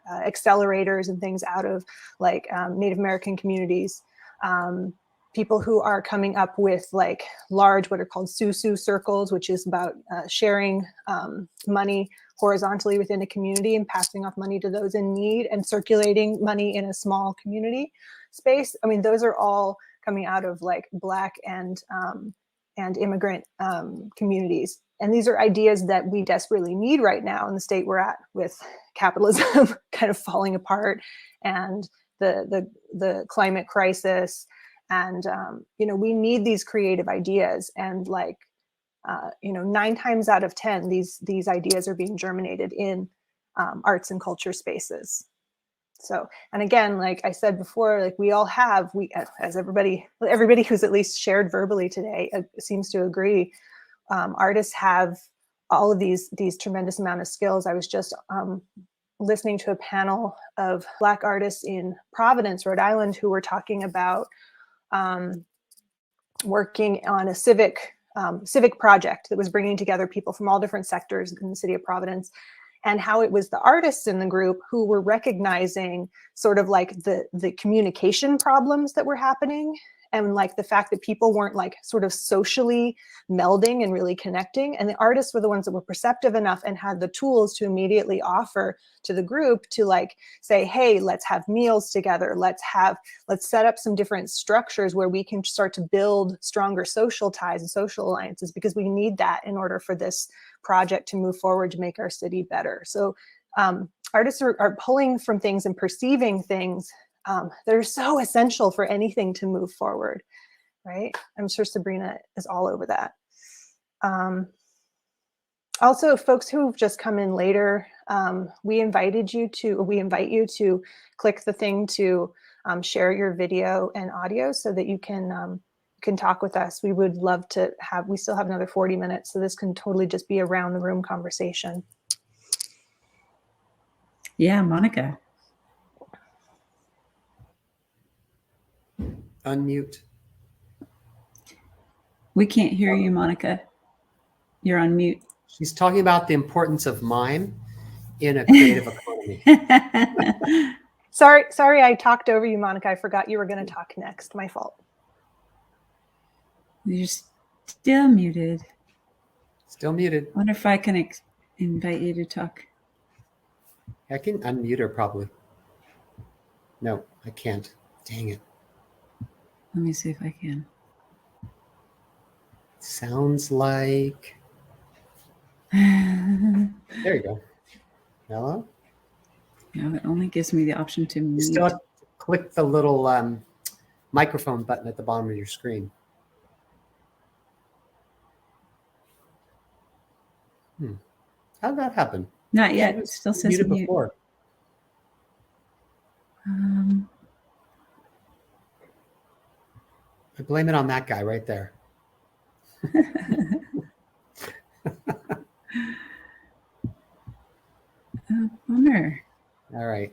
accelerators and things out of like Native American communities. People who are coming up with like large, what are called susu circles, which is about sharing money horizontally within a community and passing off money to those in need and circulating money in a small community space. I mean, those are all coming out of like Black and immigrant communities. And these are ideas that we desperately need right now in the state we're at, with capitalism kind of falling apart and the climate crisis. And, we need these creative ideas, and like, 9 times out of 10, these ideas are being germinated in arts and culture spaces. So, and again, like I said before, like we as everybody who's at least shared verbally today seems to agree, artists have all of these tremendous amount of skills. I was just listening to a panel of Black artists in Providence, Rhode Island, who were talking about working on a civic project that was bringing together people from all different sectors in the city of Providence. and how it was the artists in the group who were recognizing sort of like the communication problems that were happening, and like the fact that people weren't like sort of socially melding and really connecting. And the artists were the ones that were perceptive enough and had the tools to immediately offer to the group to like say, hey, let's have meals together. Let's set up some different structures where we can start to build stronger social ties and social alliances, because we need that in order for this project to move forward to make our city better. So artists are pulling from things and perceiving things that are so essential for anything to move forward, right? I'm sure Sabrina is all over that. Also, folks who've just come in later, we invite you to click the thing to share your video and audio so that you can talk with us. We would love to we still have another 40 minutes, so this can totally just be a round the room conversation. Yeah, Monica. Unmute. We can't hear you, Monica. You're on mute. She's talking about the importance of mime in a creative economy. Sorry, I talked over you, Monica. I forgot you were going to talk next. My fault. You're still muted. Still muted. I wonder if I can invite you to talk. I can unmute her probably. No, I can't. Dang it. Let me see if I can. Sounds like. There you go. Hello? No, it only gives me the option to mute. Still have to click the little microphone button at the bottom of your screen. How did that happen? Not yet. It still says Muted mute. before. I blame it on that guy right there. Bummer. All right.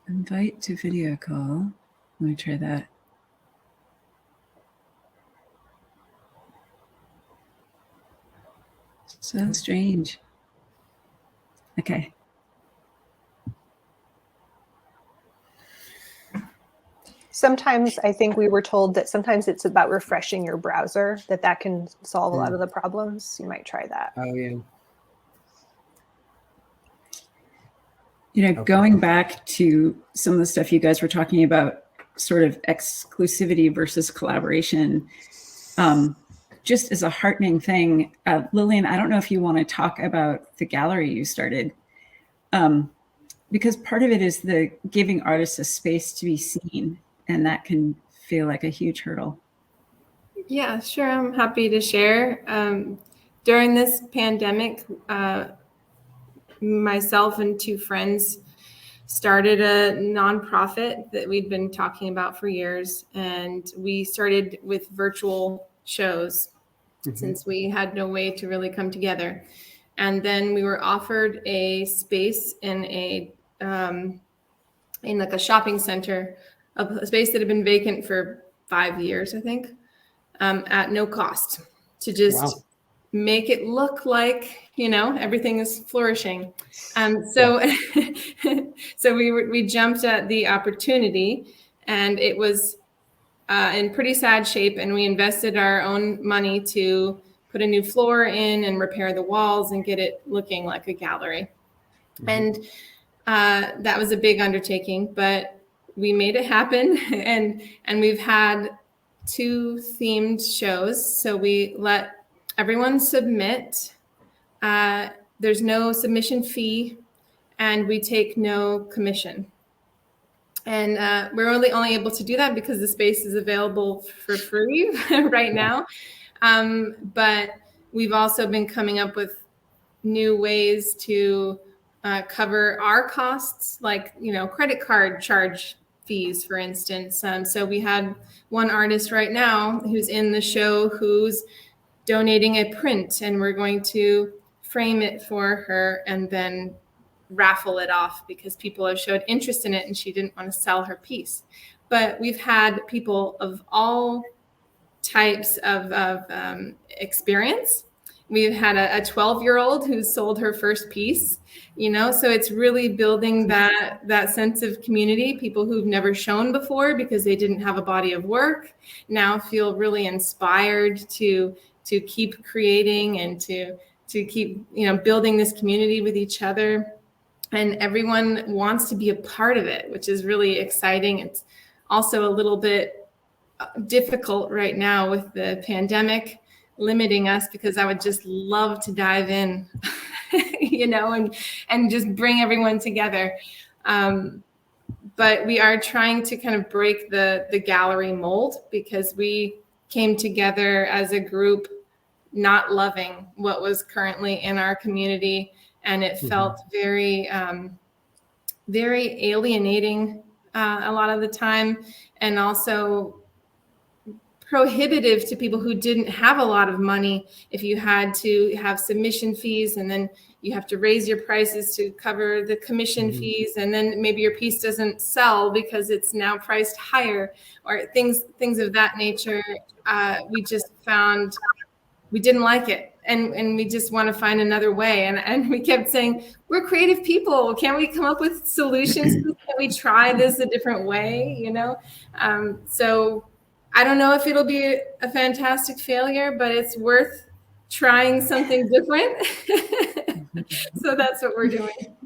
Invite to video call. Let me try that. So strange. Okay. Sometimes I think we were told that sometimes it's about refreshing your browser, that can solve a lot of the problems. You might try that. Oh, yeah. You know, Okay. Going back to some of the stuff you guys were talking about, sort of exclusivity versus collaboration, just as a heartening thing, Lillian, I don't know if you want to talk about the gallery you started, because part of it is the giving artists a space to be seen, and that can feel like a huge hurdle. Yeah, sure. I'm happy to share. During this pandemic, myself and two friends started a nonprofit that we'd been talking about for years. And we started with virtual shows since we had no way to really come together. And then we were offered a space in like a shopping center, a space that had been vacant for 5 years, I think, at no cost, to just make it look like, everything is flourishing. So we jumped at the opportunity, and it was in pretty sad shape. And we invested our own money to put a new floor in and repair the walls and get it looking like a gallery. And that was a big undertaking, but we made it happen. And we've had 2 themed shows. So we let everyone submit. There's no submission fee, and we take no commission. And we're only able to do that because the space is available for free right now. But we've also been coming up with new ways to cover our costs, like, credit card charge fees, for instance. So we had one artist right now who's in the show who's donating a print, and we're going to frame it for her and then raffle it off because people have showed interest in it and she didn't want to sell her piece. But we've had people of all types of experience we've had a 12-year-old who sold her first piece, so it's really building that sense of community. People who've never shown before because they didn't have a body of work now feel really inspired to keep creating and to keep building this community with each other. And everyone wants to be a part of it, which is really exciting. It's also a little bit difficult right now with the pandemic limiting us, because I would just love to dive in, and just bring everyone together. But we are trying to kind of break the gallery mold, because we came together as a group not loving what was currently in our community. And it felt very, very alienating a lot of the time, and also prohibitive to people who didn't have a lot of money. If you had to have submission fees, and then you have to raise your prices to cover the commission fees, and then maybe your piece doesn't sell because it's now priced higher, or things of that nature. We just found we didn't like it. And we just want to find another way. And we kept saying, we're creative people. Can't we come up with solutions? Can we try this a different way? So I don't know if it'll be a fantastic failure, but it's worth trying something different. So that's what we're doing.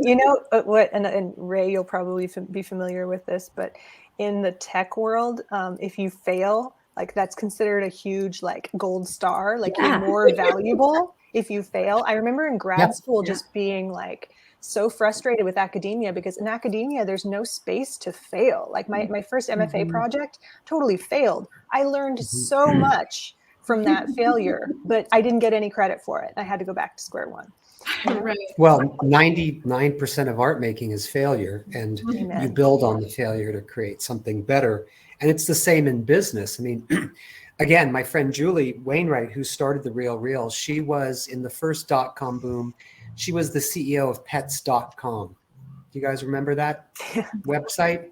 And Ray, you'll probably be familiar with this, but in the tech world, if you fail, like that's considered a huge gold star, you're more valuable if you fail. I remember in grad school just being so frustrated with academia, because in academia, there's no space to fail. My first MFA project totally failed. I learned so much from that failure, but I didn't get any credit for it. I had to go back to square one. Right. Well, 99% of art making is failure, and you build on the failure to create something better. And it's the same in business. I mean, again, my friend Julie Wainwright, who started The Real Real, she was in the first .com boom. She was the CEO of pets.com. Do you guys remember that website?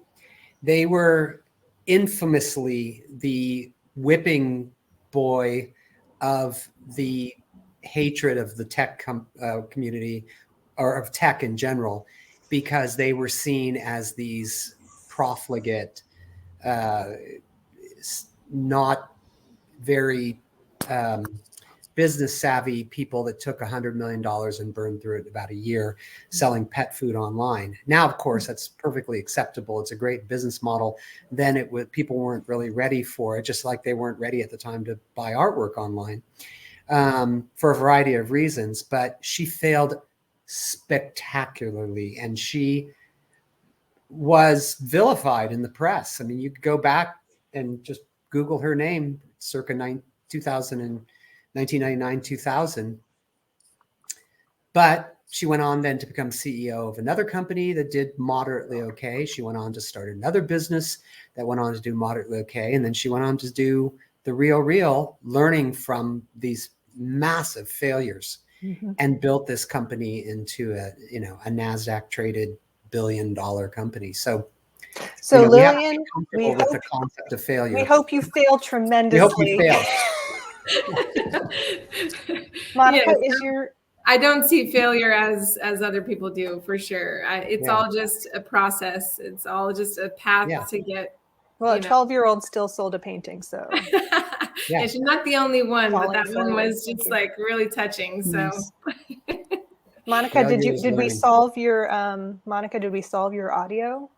They were infamously the whipping boy of the hatred of the tech community, or of tech in general, because they were seen as these profligate, not very business savvy people that took $100 million and burned through it in about a year selling pet food online. Now, of course, that's perfectly acceptable. It's a great business model. Then people weren't really ready for it, just like they weren't ready at the time to buy artwork online, for a variety of reasons. But she failed spectacularly, and she was vilified in the press. I mean, you could go back and just Google her name circa 1999, 2000. But she went on then to become CEO of another company that did moderately okay. She went on to start another business that went on to do moderately okay. And then she went on to do The Real Real, learning from these massive failures, and built this company into a NASDAQ traded billion-dollar company. So Lillian, we hope, with the concept of failure. We hope you fail tremendously. We hope you fail. Monica, I don't see failure as other people do, for sure. It's all just a process. It's all just a path to get. Well, a 12-year-old still sold a painting, so. Yeah, she's not the only one, but that one was just really touching. So. Monica, did we solve your audio?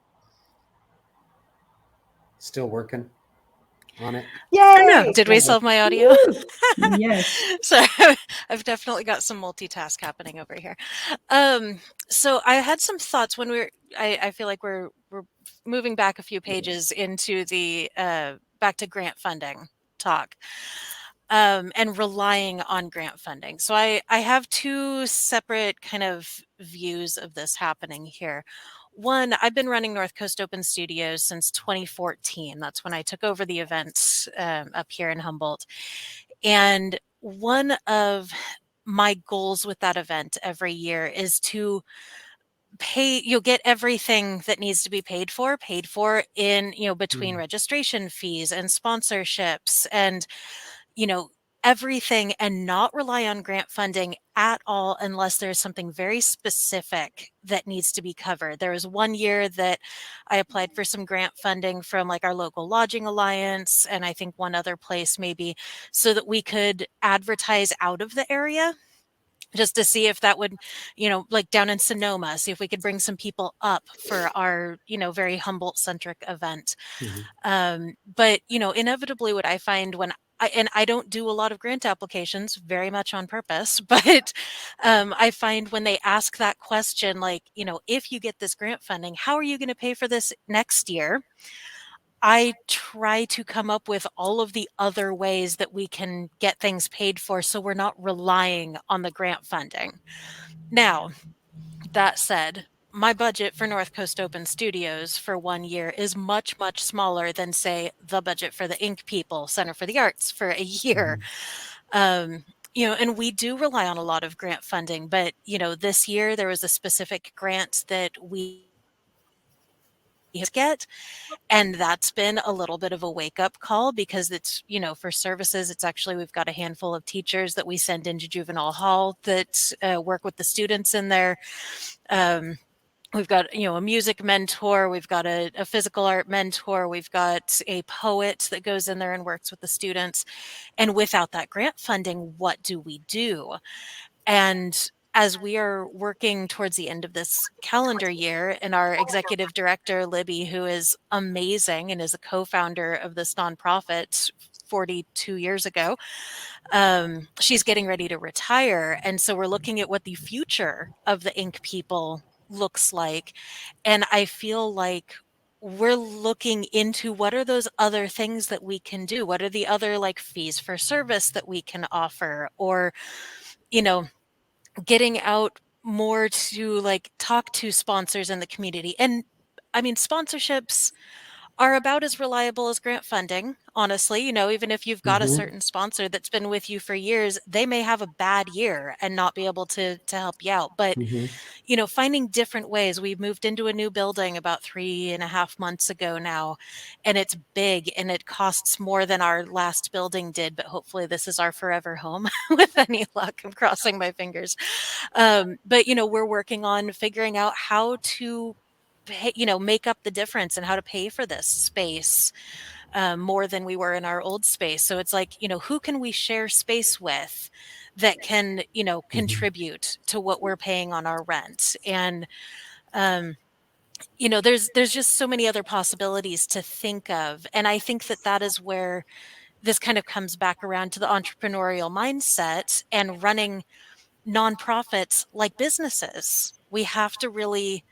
Still working on it. Yay! No, did we solve my audio? Yes. So I've definitely got some multitask happening over here. So I had some thoughts when I feel like we're moving back a few pages into the back to grant funding talk. And relying on grant funding. So I have two separate kind of views of this happening here. One, I've been running North Coast Open Studios since 2014. That's when I took over the events up here in Humboldt. And one of my goals with that event every year is to you'll get everything that needs to be paid for in, between registration fees and sponsorships and, everything and not rely on grant funding at all unless there's something very specific that needs to be covered. There was one year that I applied for some grant funding from like our local lodging alliance, and I think one other place maybe, so that we could advertise out of the area, just to see if that would, like down in Sonoma, see if we could bring some people up for our, very Humboldt centric event. But, inevitably what I find when I don't do a lot of grant applications, very much on purpose, but I find when they ask that question, like, if you get this grant funding, how are you going to pay for this next year? I try to come up with all of the other ways that we can get things paid for, so we're not relying on the grant funding. Now, that said, my budget for North Coast Open Studios for 1 year is much, much smaller than, say, the budget for the Ink People Center for the Arts for a year. And we do rely on a lot of grant funding, but, this year there was a specific grant that we get, and that's been a little bit of a wake-up call, because it's, for services, it's actually, we've got a handful of teachers that we send into juvenile hall that work with the students in there. We've got, a music mentor, we've got a physical art mentor, we've got a poet that goes in there and works with the students. And without that grant funding, what do we do? And as we are working towards the end of this calendar year, and our executive director, Libby, who is amazing and is a co-founder of this nonprofit 42 years ago, she's getting ready to retire. And so we're looking at what the future of the Ink People looks like. And I feel like we're looking into what are those other things that we can do? What are the other like fees for service that we can offer? Or, getting out more to like talk to sponsors in the community. And I mean, sponsorships are about as reliable as grant funding, honestly. Even if you've got a certain sponsor that's been with you for years, they may have a bad year and not be able to help you out. But, finding different ways. We moved into a new building about 3.5 months ago now, and it's big and it costs more than our last building did. But hopefully this is our forever home with any luck. I'm crossing my fingers. But, we're working on figuring out how to make up the difference and how to pay for this space more than we were in our old space. So it's like, who can we share space with that can, contribute to what we're paying on our rent? And, there's just so many other possibilities to think of. And I think that is where this kind of comes back around to the entrepreneurial mindset and running nonprofits like businesses. We have to really,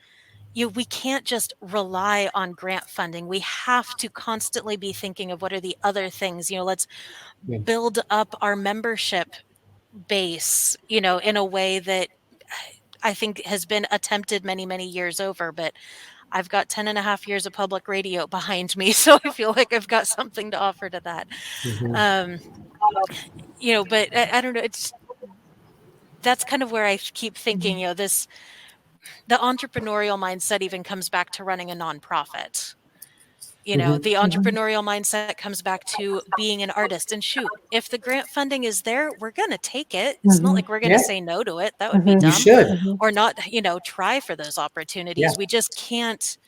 we can't just rely on grant funding. We have to constantly be thinking of what are the other things, let's build up our membership base, in a way that I think has been attempted many, many years over. But I've got 10.5 years of public radio behind me, so I feel like I've got something to offer to that. But I don't know. That's kind of where I keep thinking, the entrepreneurial mindset even comes back to running a nonprofit. The entrepreneurial mindset comes back to being an artist. And shoot, if the grant funding is there, we're going to take it. It's not like we're going to say no to it. That would be dumb. You should. Or not, try for those opportunities. We just can't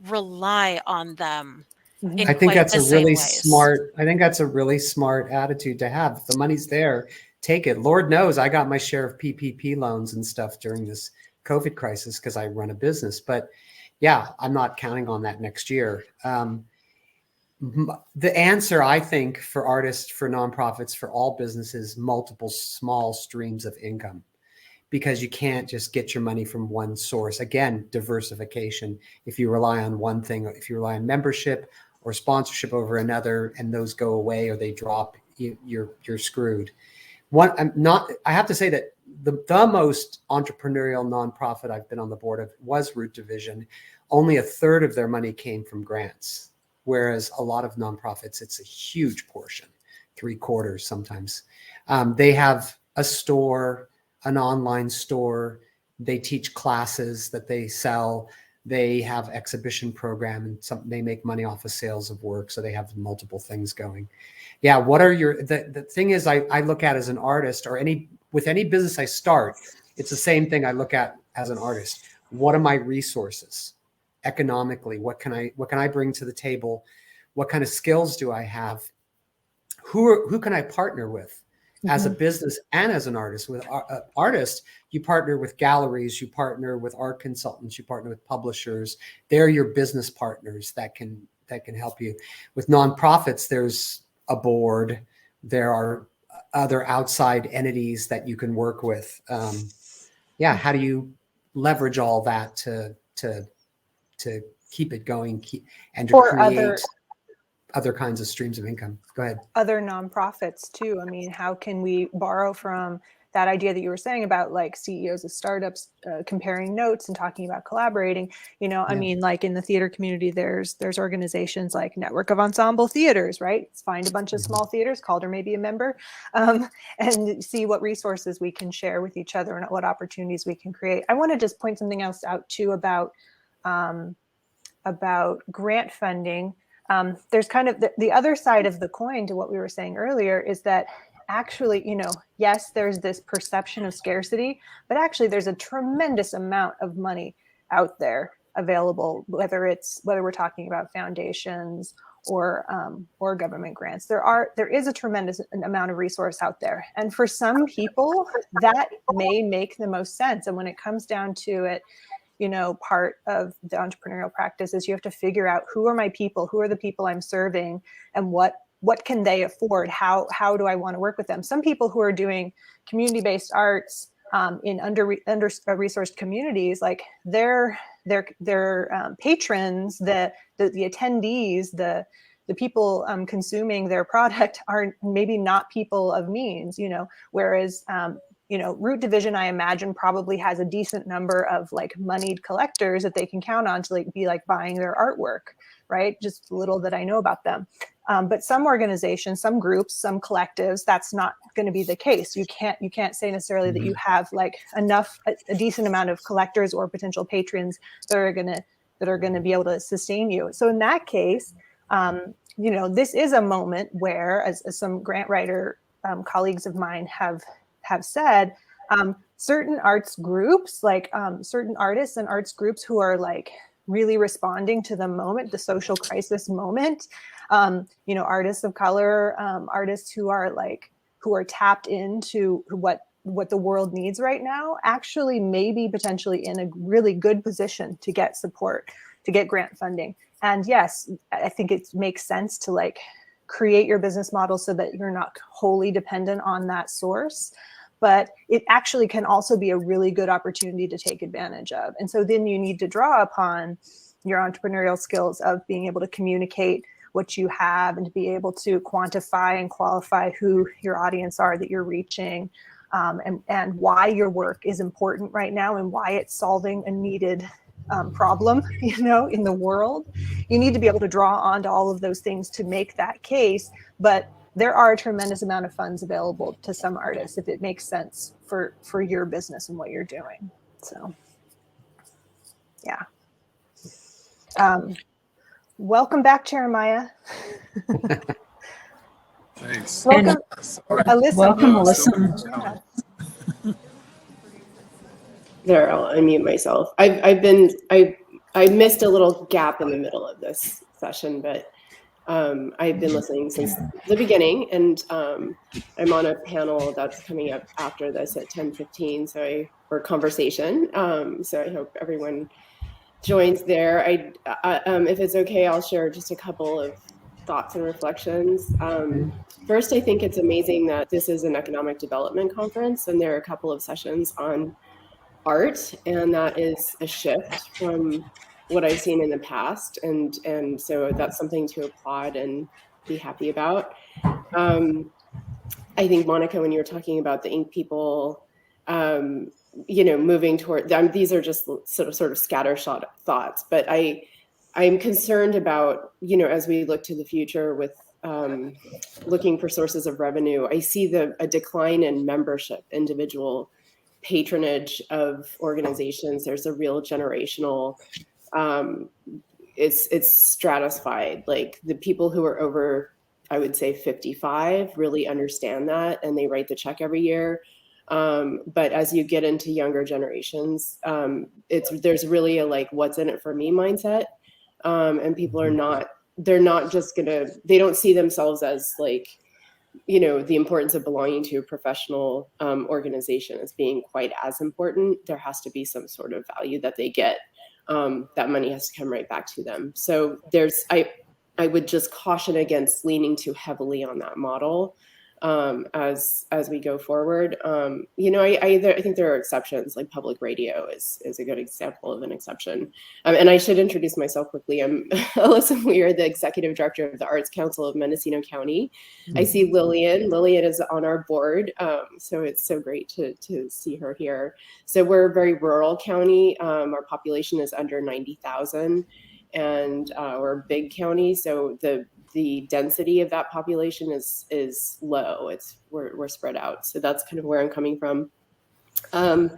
rely on them. I think that's a really smart. I think that's a really smart attitude to have. If the money's there, take it. Lord knows I got my share of PPP loans and stuff during this COVID crisis because I run a business. But yeah, I'm not counting on that next year. The answer, I think, for artists, for nonprofits, for all businesses, multiple small streams of income, because you can't just get your money from one source. Again, diversification. If you rely on one thing, if you rely on membership or sponsorship over another, and those go away or they drop, you're screwed. I have to say that the most entrepreneurial nonprofit I've been on the board of was Root Division. Only 1/3 of their money came from grants, whereas a lot of nonprofits, it's a huge portion, 3/4 sometimes. They have a store, an online store. They teach classes that they sell. They have exhibition program, and they make money off of sales of work. So they have multiple things going. Yeah. What are the thing is, I look at as an artist, or with any business I start, it's the same thing I look at as an artist. What are my resources economically? What can I bring to the table? What kind of skills do I have? Who can I partner with as a business and as an artist? With artists, you partner with galleries, you partner with art consultants, you partner with publishers. They're your business partners that can help you. With nonprofits, there's a board. There are other outside entities that you can work with. How do you leverage all that to keep it going and to Or create other kinds of streams of income? Go ahead. Other nonprofits too. I mean, how can we borrow from that idea that you were saying about like CEOs of startups comparing notes and talking about collaborating? I mean, like in the theater community, there's organizations like Network of Ensemble Theaters, right? Find a bunch of small theaters, Calder may be a member, and see what resources we can share with each other and what opportunities we can create. I want to just point something else out too about grant funding. There's kind of the other side of the coin to what we were saying earlier is that actually, yes, there's this perception of scarcity, but actually there's a tremendous amount of money out there available, whether we're talking about foundations or government grants. There is a tremendous amount of resource out there. And for some people, that may make the most sense. And when it comes down to it, part of the entrepreneurial practice is you have to figure out who are my people, who are the people I'm serving, and what can they afford? How do I want to work with them? Some people who are doing community-based arts in under-resourced communities, like their patrons, the attendees, the people consuming their product are maybe not people of means, whereas Root Division, I imagine, probably has a decent number of like moneyed collectors that they can count on to be buying their artwork, right? Just little that I know about them. But some organizations, some groups, some collectives, that's not going to be the case. You can't say necessarily that you have a decent amount of collectors or potential patrons that are going to be able to sustain you. So in that case, this is a moment where, as some grant writer colleagues of mine have said, certain arts groups, certain artists and arts groups who are really responding to the moment, the social crisis moment, artists of color, artists who are tapped into what the world needs right now, actually may be potentially in a really good position to get support, to get grant funding. And yes, I think it makes sense to create your business model so that you're not wholly dependent on that source. But it actually can also be a really good opportunity to take advantage of. And so then you need to draw upon your entrepreneurial skills of being able to communicate what you have and to be able to quantify and qualify who your audience are that you're reaching, and why your work is important right now and why it's solving a needed problem, in the world. You need to be able to draw onto all of those things to make that case. But there are a tremendous amount of funds available to some artists if it makes sense for your business and what you're doing. So, yeah. Welcome back, Jeremiah. Thanks. Welcome, Alyssa. Welcome, Alyssa. There, I'll unmute myself. I missed a little gap in the middle of this session, but I've been listening since the beginning, and I'm on a panel that's coming up after this at 10:15, or conversation. So I hope everyone joins there. If it's okay, I'll share just a couple of thoughts and reflections. First, I think it's amazing that this is an economic development conference, and there are a couple of sessions on art, and that is a shift from what I've seen in the past, and so that's something to applaud and be happy about. I think, Monica, when you were talking about the ink people, moving toward, these are just sort of scattershot thoughts, but I'm concerned about, as we look to the future with looking for sources of revenue, I see a decline in membership, individual patronage of organizations. There's a real generational um, it's stratified. Like the people who are over, I would say 55, really understand that, and they write the check every year. But as you get into younger generations, there's really a like, what's in it for me mindset, and people are not. They're not just they don't see themselves as like, the importance of belonging to a professional organization as being quite as important. There has to be some sort of value that they get. That money has to come right back to them. So I would just caution against leaning too heavily on that model as we go forward. I think there are exceptions, like public radio is a good example of an exception. And I should introduce myself quickly. I'm Allison Wiper, the executive director of the Arts Council of Mendocino County. I see Lillian. Lillian is on our board, so it's so great to see her here. So we're a very rural county. Our population is under 90,000, and we're a big county. So the density of that population is low. We're spread out. So that's kind of where I'm coming from. And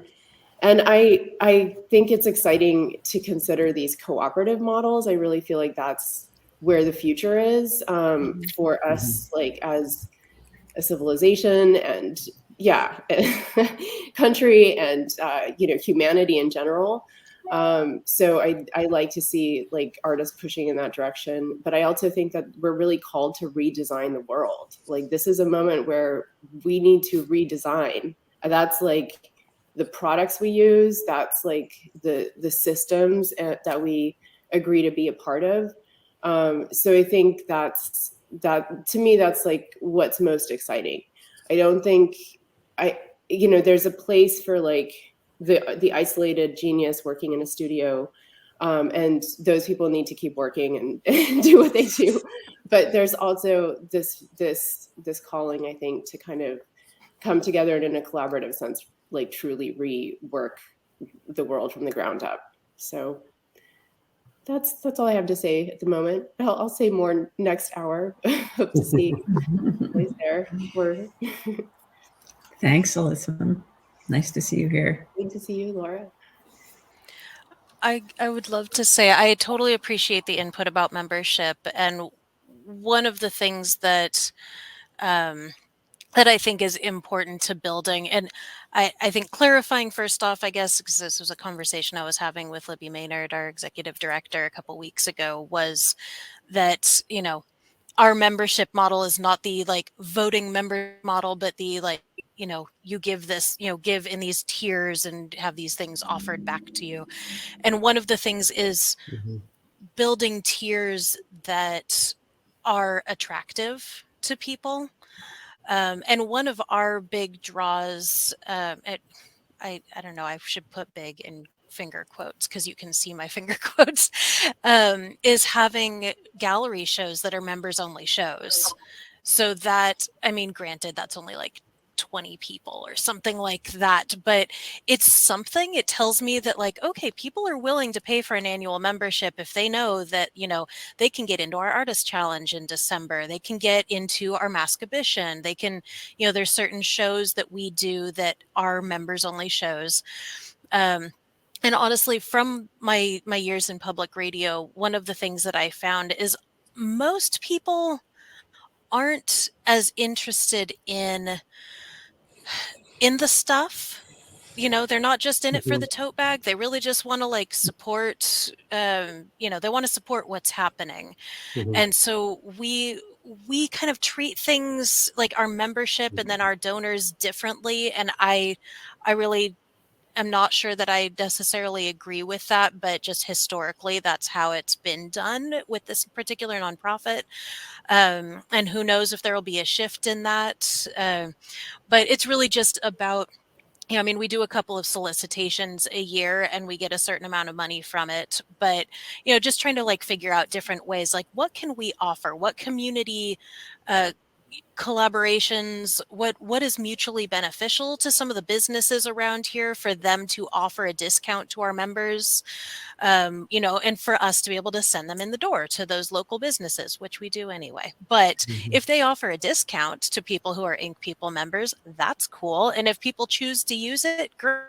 I think it's exciting to consider these cooperative models. I really feel like that's where the future is for us, like as a civilization and country and humanity in general. So I like to see like artists pushing in that direction, but I also think that we're really called to redesign the world. Like this is a moment where we need to redesign. That's like the products we use. That's like the systems that we agree to be a part of. So I think that to me, that's like what's most exciting. I don't think there's a place for like the isolated genius working in a studio, and those people need to keep working and do what they do. But there's also this calling, I think, to kind of come together and in a collaborative sense, like truly rework the world from the ground up. So that's all I have to say at the moment. I'll say more next hour. Hope to see you there. Thanks, Alyssa. Nice to see you here. Good to see you, Laura. I would love to say I totally appreciate the input about membership, and one of the things that that I think is important to building, and I think clarifying first off, I guess, because this was a conversation I was having with Libby Maynard, our executive director, a couple weeks ago, was that our membership model is not the like voting member model, but the like you give this, give in these tiers and have these things offered back to you. And one of the things is building tiers that are attractive to people. And one of our big draws, I don't know, I should put big in finger quotes because you can see my finger quotes, is having gallery shows that are members only shows. So that, granted, that's only like 20 people or something like that, but it's something. It tells me that like, okay, people are willing to pay for an annual membership if they know that, they can get into our artist challenge in December. They can get into our Mascabition. They can, there's certain shows that we do that are members only shows. And honestly, from my years in public radio, one of the things that I found is most people aren't as interested in the stuff. They're not just in it for the tote bag. They really just want to like support, they want to support what's happening. And so we kind of treat things like our membership and then our donors differently. And I really am not sure that I necessarily agree with that, but just historically, that's how it's been done with this particular nonprofit. And who knows if there will be a shift in that. But it's really just about, we do a couple of solicitations a year and we get a certain amount of money from it. But, just trying to like figure out different ways, like what can we offer? What community collaborations, what is mutually beneficial to some of the businesses around here for them to offer a discount to our members, and for us to be able to send them in the door to those local businesses, which we do anyway. But if they offer a discount to people who are Ink People members, that's cool. And if people choose to use it, great.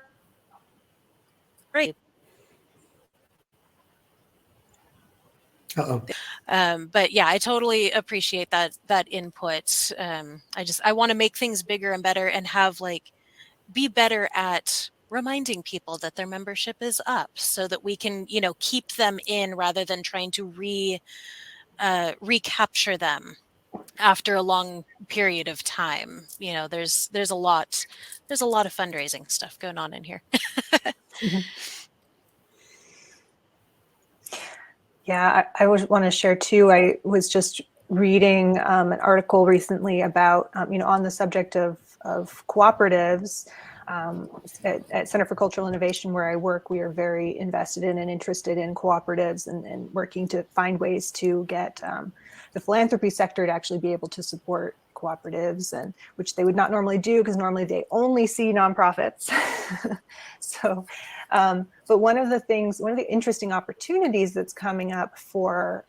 Uh-oh. But yeah, I totally appreciate that input. I want to make things bigger and better and have be better at reminding people that their membership is up so that we can, keep them in rather than trying to recapture them after a long period of time. There's a lot of fundraising stuff going on in here. Yeah, I would want to share too. I was just reading an article recently about, on the subject of cooperatives. At Center for Cultural Innovation, where I work, we are very invested in and interested in cooperatives and working to find ways to get the philanthropy sector to actually be able to support cooperatives, and which they would not normally do because normally they only see nonprofits. So, but one of the interesting opportunities that's coming up for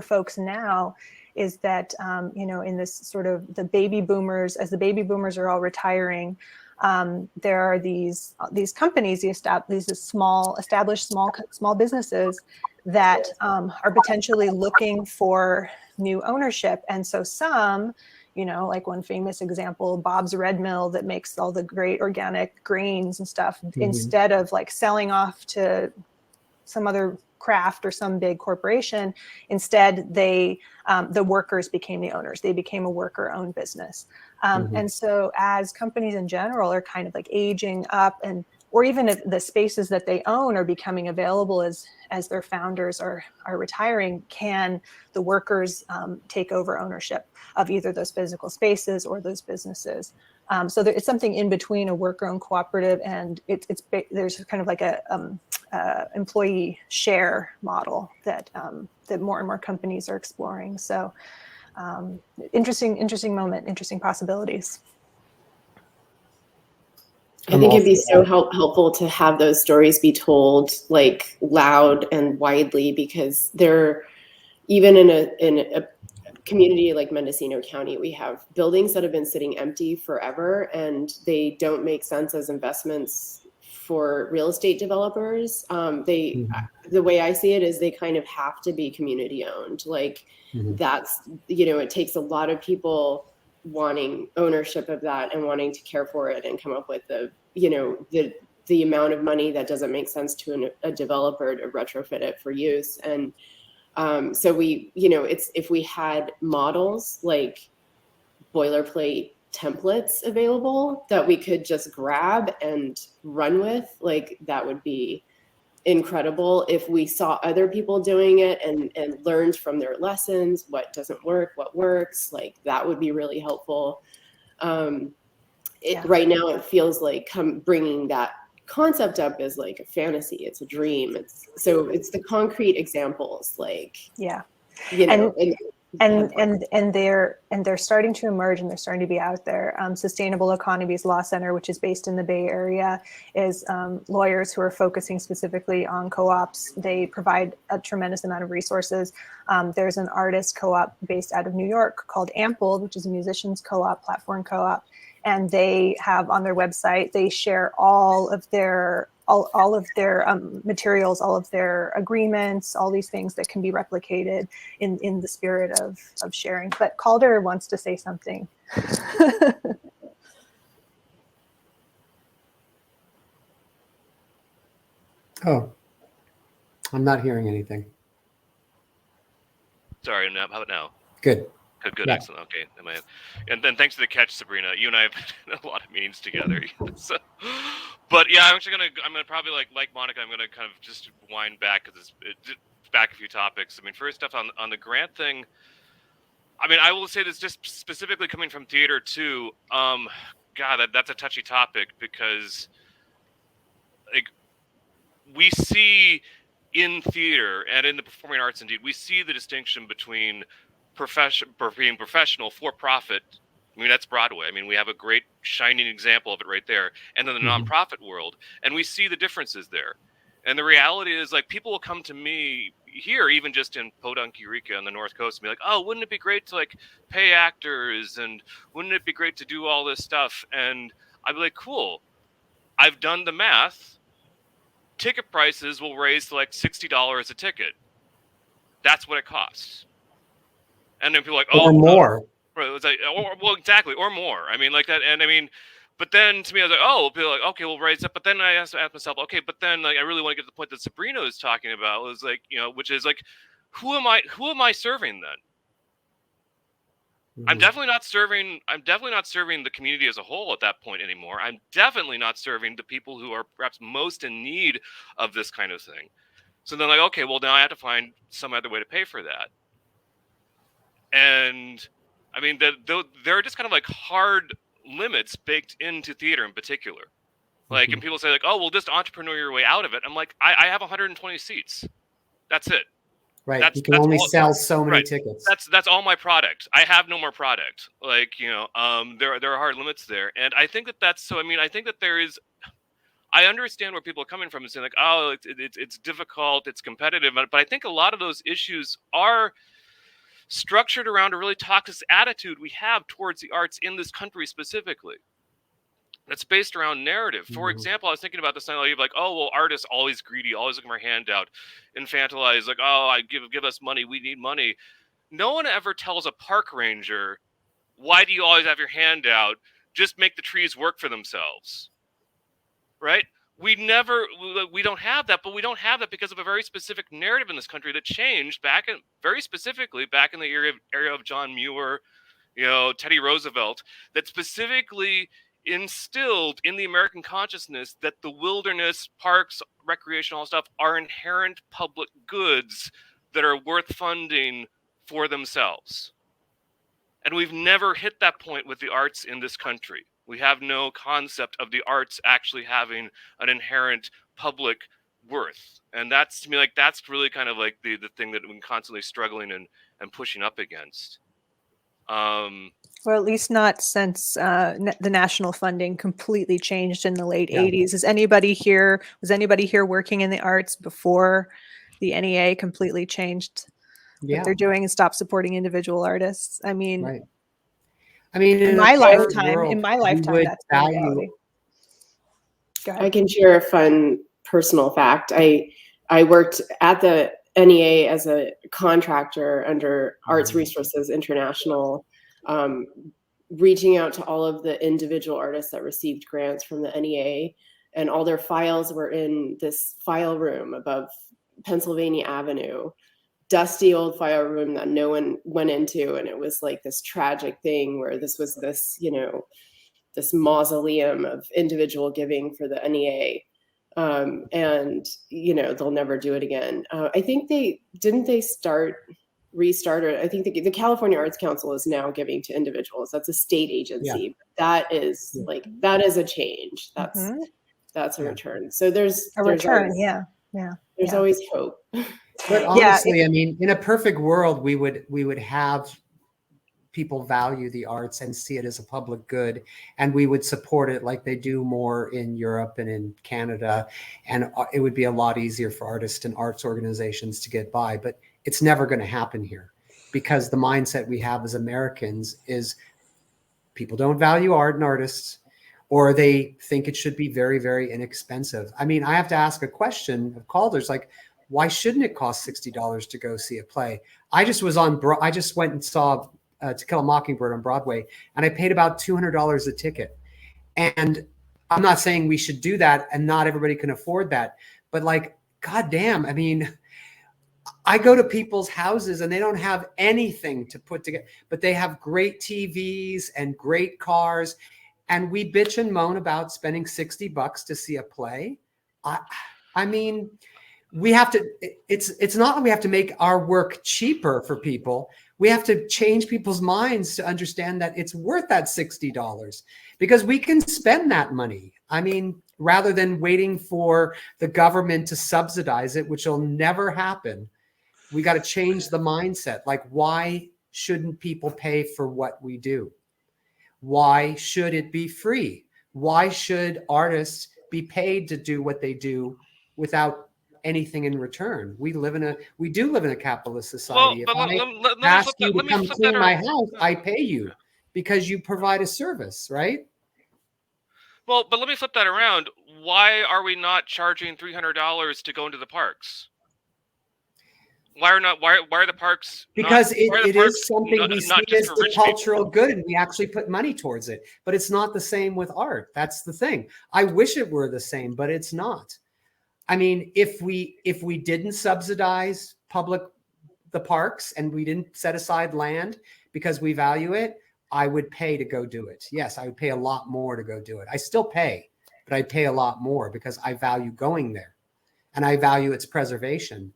folks now is that, in this sort of the baby boomers, as the baby boomers are all retiring, there are these companies, these established small businesses that are potentially looking for new ownership. And so some, like one famous example, Bob's Red Mill, that makes all the great organic grains and stuff, instead of selling off to some other craft or some big corporation, instead the workers became the owners. They became a worker-owned business. And so as companies in general are kind of aging up, or even if the spaces that they own are becoming available as their founders are retiring, can the workers take over ownership of either those physical spaces or those businesses? So it's something in between a worker-owned cooperative, and there's kind of a employee share model that more and more companies are exploring. So interesting moment, interesting possibilities. I think it'd be so helpful to have those stories be told loud and widely, because they're, even in a community like Mendocino County, we have buildings that have been sitting empty forever, and they don't make sense as investments for real estate developers. The way I see it is they kind of have to be community owned. That's, it takes a lot of people wanting ownership of that and wanting to care for it and come up with the amount of money that doesn't make sense to a developer to retrofit it for use. And so if we had models like boilerplate templates available that we could just grab and run with, that would be incredible. If we saw other people doing it and learned from their lessons, what doesn't work, what works, that would be really helpful. Right now it feels like bringing that concept up is a fantasy. It's a dream. It's the concrete examples, and they're starting to emerge, and they're starting to be out there. Sustainable Economies Law Center, which is based in the Bay Area, is lawyers who are focusing specifically on co-ops. They provide a tremendous amount of resources. There's an artist co-op based out of New York called Ampled, which is a musicians co-op, platform co-op. And they have on their website, they share all of their materials, all of their agreements, all these things that can be replicated in the spirit of sharing. But Calder wants to say something. Oh, I'm not hearing anything. Sorry, how about now? Good. Good, yeah. Excellent. Okay, and then thanks for the catch, Sabrina. You and I have been in a lot of meetings together. So, but yeah, I'm gonna probably like Monica. I'm gonna kind of just wind back because it's back a few topics. I mean, first off, on the grant thing. I mean, I will say this just specifically coming from theater too. God, that's a touchy topic because we see in theater and in the performing arts, indeed, we see the distinction between being professional for profit. I mean, that's Broadway. I mean, we have a great shining example of it right there. And then the nonprofit world, and we see the differences there. And the reality is, people will come to me here, even just in Podunk, Eureka on the North Coast, and be like, oh, wouldn't it be great to pay actors, and wouldn't it be great to do all this stuff? And I'd be like, cool. I've done the math. Ticket prices will raise to $60 a ticket. That's what it costs. And then people are like, or more. It's like, well, exactly, or more. I mean, like that. And I mean, but then to me, I was like, oh, people are like, okay, we'll raise it. But then I asked myself, okay, but then like, I really want to get to the point that Sabrina was talking about, was like, which is like, who am I serving then? I'm definitely not serving the community as a whole at that point anymore. I'm definitely not serving the people who are perhaps most in need of this kind of thing. So then, like, okay, well, now I have to find some other way to pay for that. And I mean, there are just kind of like hard limits baked into theater in particular. Like, and people say like, oh, well, just entrepreneur your way out of it. I'm like, I have 120 seats. That's it. Right. You can only sell so many tickets. That's all my product. I have no more product. Like, there are hard limits there. And I think that's so, I mean, I think that I understand where people are coming from and saying like, oh, it's difficult, it's competitive. But I think a lot of those issues are structured around a really toxic attitude we have towards the arts in this country specifically. That's based around narrative. For example, I was thinking about this idea of like, oh, well, artists always greedy, always looking for a handout, infantilized, like, oh, give us money, we need money. No one ever tells a park ranger, why do you always have your hand out? Just make the trees work for themselves, right? We don't have that, but we don't have that because of a very specific narrative in this country that changed very specifically back in the era of John Muir, Teddy Roosevelt, that specifically instilled in the American consciousness that the wilderness, parks, recreational stuff are inherent public goods that are worth funding for themselves. And we've never hit that point with the arts in this country. We have no concept of the arts actually having an inherent public worth. And that's, to me, like, that's really kind of like the thing that we're constantly struggling and pushing up against. Or at least not since the national funding completely changed in the late 80s. Was anybody here working in the arts before the NEA completely changed what they're doing and stopped supporting individual artists? I mean, right. I mean, in my lifetime, that's been reality. I can share a fun personal fact. I worked at the NEA as a contractor under Arts Resources International, reaching out to all of the individual artists that received grants from the NEA, and all their files were in this file room above Pennsylvania Avenue, dusty old file room that no one went into. And it was like this tragic thing where this was this, this mausoleum of individual giving for the NEA. And, they'll never do it again. I think they restarted. I think the California Arts Council is now giving to individuals. That's a state agency. Yeah. That is a change. That's a return. So there's return. Always, there's always hope. But honestly, I mean, in a perfect world, we would have people value the arts and see it as a public good, and we would support it like they do more in Europe and in Canada, and it would be a lot easier for artists and arts organizations to get by. But it's never going to happen here, because the mindset we have as Americans is people don't value art and artists, or they think it should be very, very inexpensive. I mean, I have to ask a question of callers, like, why shouldn't it cost $60 to go see a play? I just went and saw To Kill a Mockingbird on Broadway, and I paid about $200 a ticket. And I'm not saying we should do that, and not everybody can afford that, but like, goddamn, I mean, I go to people's houses and they don't have anything to put together, but they have great TVs and great cars, and we bitch and moan about spending $60 to see a play. I mean, we have to, it's not that we have to make our work cheaper for people. We have to change people's minds to understand that it's worth that $60, because we can spend that money. I mean, rather than waiting for the government to subsidize it, which will never happen, we got to change the mindset. Like, why shouldn't people pay for what we do? Why should it be free? Why should artists be paid to do what they do without anything in return? We do live in a capitalist society. Well, if I ask you to come clean my house, I pay you because you provide a service, right? Well, but let me flip that around. Why are we not charging $300 to go into the parks? Why are the parks because not, why are the it parks is something not, we not see just as for the rich people? cultural good, and we actually put money towards it. But it's not the same with art. That's the thing. I wish it were the same, but it's not. I mean, if we didn't subsidize the parks and we didn't set aside land because we value it, I would pay to go do it. Yes, I would pay a lot more to go do it. I still pay, but I'd pay a lot more because I value going there and I value its preservation.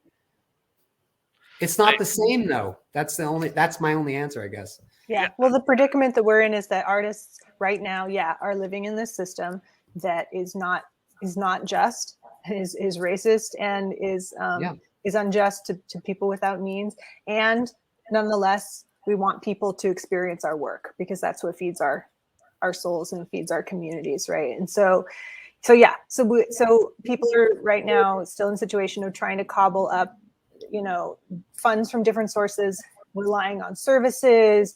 It's not the same though. That's my only answer, I guess. Yeah. Well, the predicament that we're in is that artists right now, are living in this system that is not just, is racist, and is unjust to people without means. And nonetheless, we want people to experience our work because that's what feeds our souls and feeds our communities, right? And so people are right now still in a situation of trying to cobble up, funds from different sources, relying on services,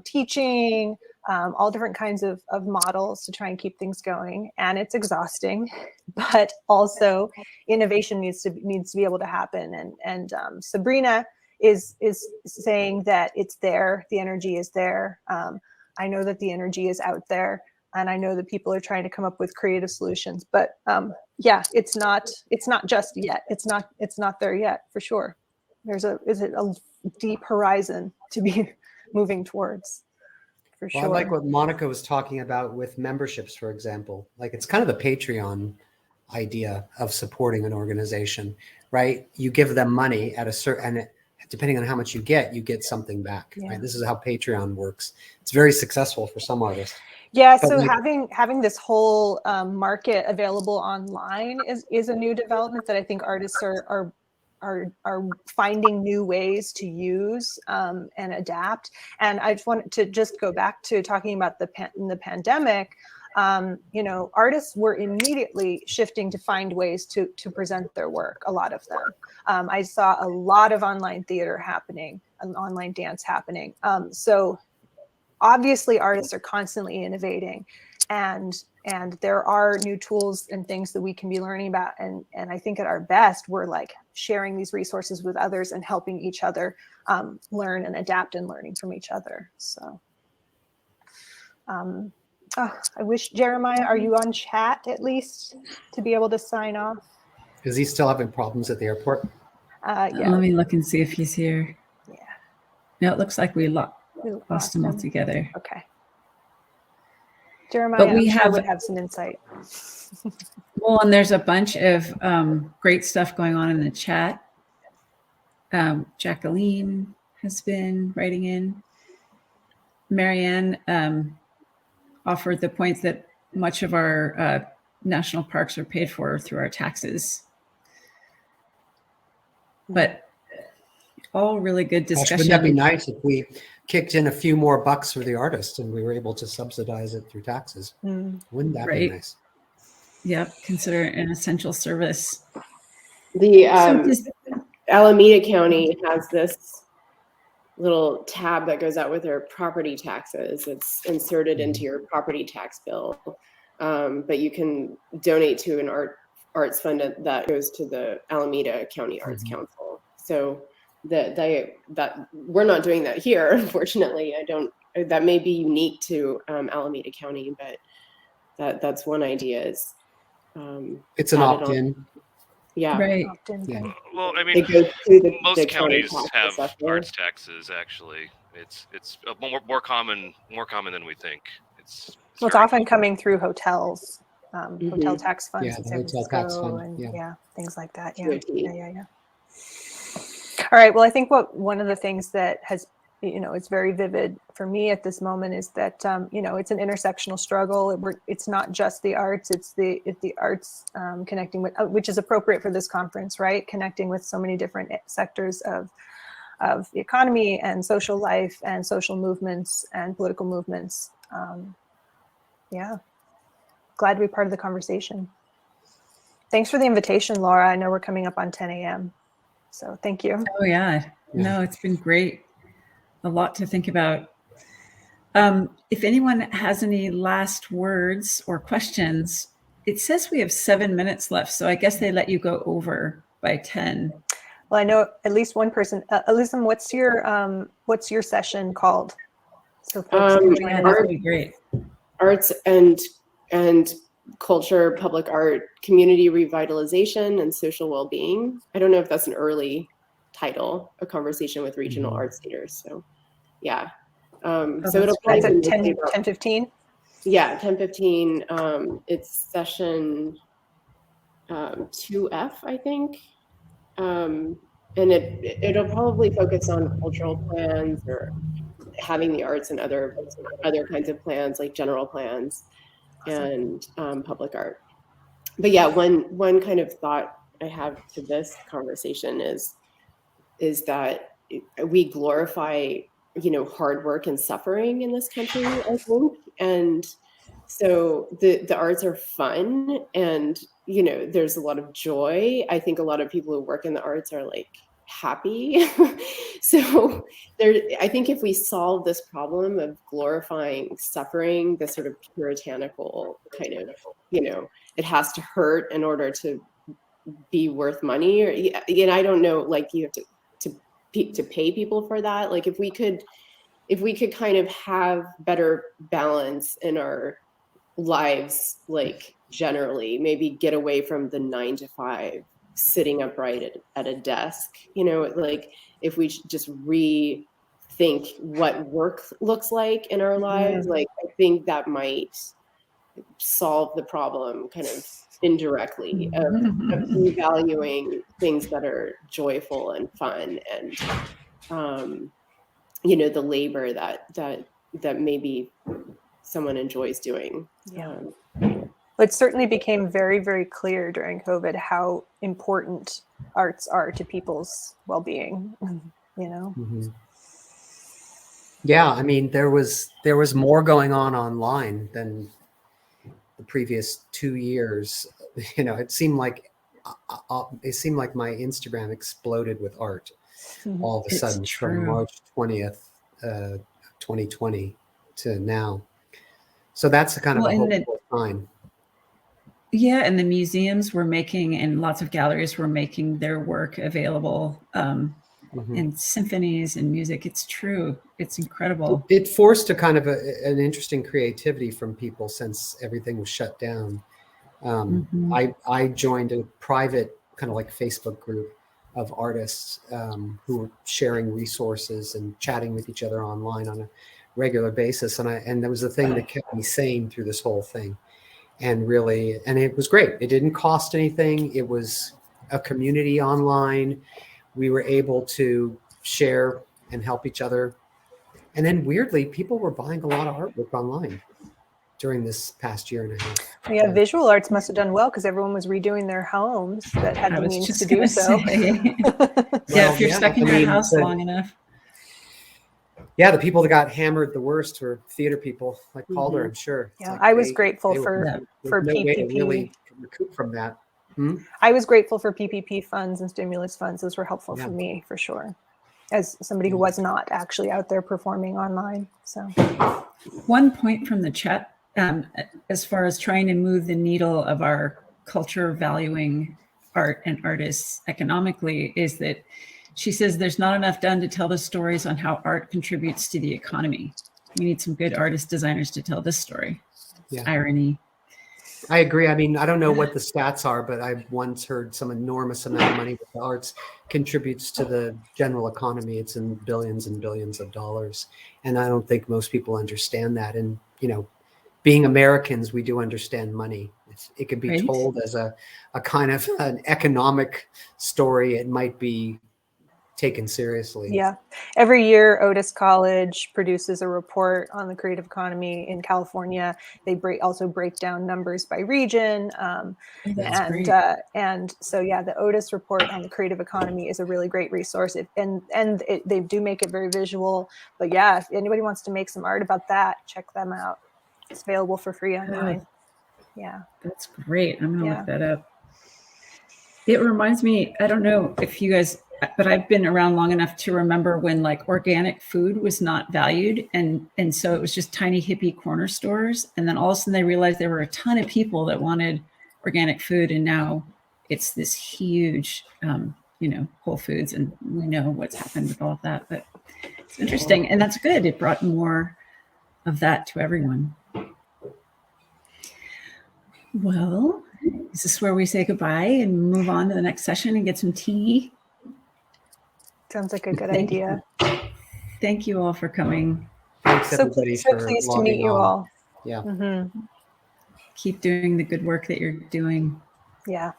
teaching, all different kinds of models to try and keep things going. And it's exhausting, but also innovation needs to be able to happen. And Sabrina is saying that it's there, the energy is there. I know that the energy is out there, and I know that people are trying to come up with creative solutions, but it's not just yet. It's not there yet, for sure. There's a deep horizon to be moving towards, for sure. Well, I like what Monica was talking about with memberships, for example. Like, it's kind of the Patreon idea of supporting an organization, right? You give them money at a certain, and depending on how much you get something back, right? This is how Patreon works. It's very successful for some artists. Yeah, so having this whole market available online is a new development that I think artists are finding new ways to use and adapt. And I just wanted to just go back to talking about the pandemic. Artists were immediately shifting to find ways to present their work, a lot of them. I saw a lot of online theater happening, and online dance happening. So obviously artists are constantly innovating, and there are new tools and things that we can be learning about. And I think at our best, we're like sharing these resources with others and helping each other learn and adapt, and learning from each other. So I wish, Jeremiah, are you on chat at least to be able to sign off? Is he still having problems at the airport? Let me look and see if he's here. Yeah. No, it looks like we lost him altogether. Okay. Jeremiah, but we would have some insight. Well, and there's a bunch of great stuff going on in the chat. Jacqueline has been writing in. Marianne offered the point that much of our national parks are paid for through our taxes. But all really good discussion. Wouldn't that be nice if we kicked in a few more bucks for the artist and we were able to subsidize it through taxes? Wouldn't that be nice? Yep, consider it an essential service. The Alameda County has this little tab that goes out with their property taxes. It's inserted into your property tax bill, but you can donate to an arts fund that goes to the Alameda County Arts Council. So that we're not doing that here, unfortunately. That may be unique to Alameda County, but that's one idea. Is it's an opt-in. Yeah. Right. Yeah. Well, I mean, most counties have arts taxes. Actually, it's more common than we think. It's often coming through hotels, hotel tax funds in San hotel tax Francisco, fund. and things like that. Yeah. All right. Well, I think one of the things that has, it's very vivid for me at this moment is that, it's an intersectional struggle. It's not just the arts, it's the arts connecting with, which is appropriate for this conference, right? Connecting with so many different sectors of the economy and social life and social movements and political movements. Glad to be part of the conversation. Thanks for the invitation, Laura. I know we're coming up on 10 a.m. So thank you. Oh yeah. No, it's been great. A lot to think about. If anyone has any last words or questions, it says we have 7 minutes left. So I guess they let you go over by 10. Well, I know at least one person. Elysom, what's your session called? So folks can join in. That would be great. Arts and culture, public art, community revitalization, and social well-being. I don't know if that's an early title, a conversation with regional arts leaders. So yeah. So it'll That's probably at be 10:15. Yeah, 10:15. It's session 2F, I think. And it'll probably focus on cultural plans or having the arts and other kinds of plans, like general plans and public art. But yeah, one kind of thought I have to this conversation is that we glorify, hard work and suffering in this country, I think. And so the arts are fun and, there's a lot of joy. I think a lot of people who work in the arts are like happy. So I think if we solve this problem of glorifying suffering, this sort of puritanical kind of, it has to hurt in order to be worth money, or, I don't know, like you have to pay people for that. Like if we could kind of have better balance in our lives, like generally, maybe get away from the 9 to 5 sitting upright at a desk, like if we just rethink what work looks like in our lives, like I think that might solve the problem kind of indirectly of revaluing things that are joyful and fun and the labor that maybe someone enjoys doing. It certainly became very, very clear during COVID how important arts are to people's well-being, Yeah, I mean, there was more going on online than the previous 2 years. It seemed like my Instagram exploded with art all of a sudden from March 20th, 2020 to now. So that's a kind of a hopeful sign. Yeah, and the museums were making, and lots of galleries were making their work available in symphonies and music. It's true. It's incredible. It forced a kind of an interesting creativity from people since everything was shut down. I joined a private kind of like Facebook group of artists who were sharing resources and chatting with each other online on a regular basis. And there was a thing that kept me sane through this whole thing. And it was great. It didn't cost anything. It was a community online. We were able to share and help each other. And then weirdly, people were buying a lot of artwork online during this past year and a half. Yeah, visual arts must have done well because everyone was redoing their homes that had the means to do so. If you're stuck in your house long enough. Yeah, the people that got hammered the worst were theater people like Calder, I'm sure. Yeah, I was grateful for PPP. Way to really recoup from that. I was grateful for PPP funds and stimulus funds. Those were helpful for me, for sure, as somebody who was not actually out there performing online. So, one point from the chat, as far as trying to move the needle of our culture valuing art and artists economically, is that she says there's not enough done to tell the stories on how art contributes to the economy. We need some good artist designers to tell this story. Yeah. Irony. I agree. I mean, I don't know what the stats are, but I once heard some enormous amount of money that the arts contributes to the general economy. It's in billions and billions of dollars. And I don't think most people understand that. And, being Americans, we do understand money. It could be told as a kind of an economic story. It might be taken seriously. Yeah. Every year, Otis College produces a report on the creative economy in California. They also break down numbers by region. And so, the Otis report on the creative economy is a really great resource. They do make it very visual. But yeah, if anybody wants to make some art about that, check them out. It's available for free online. Yeah. That's great. I'm going to look that up. It reminds me, I don't know if you guys, but I've been around long enough to remember when like organic food was not valued. And so it was just tiny hippie corner stores. And then all of a sudden they realized there were a ton of people that wanted organic food. And now it's this huge Whole Foods, and we know what's happened with all of that. But it's interesting, and that's good. It brought more of that to everyone. Well, is this where we say goodbye and move on to the next session and get some tea? Sounds like a good idea. Thank you all for coming. Thanks So everybody so for pleased to logging meet you on. all. Yeah. Keep doing the good work that you're doing. Yeah.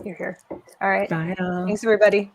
You're here. All right. Bye all. Thanks, everybody.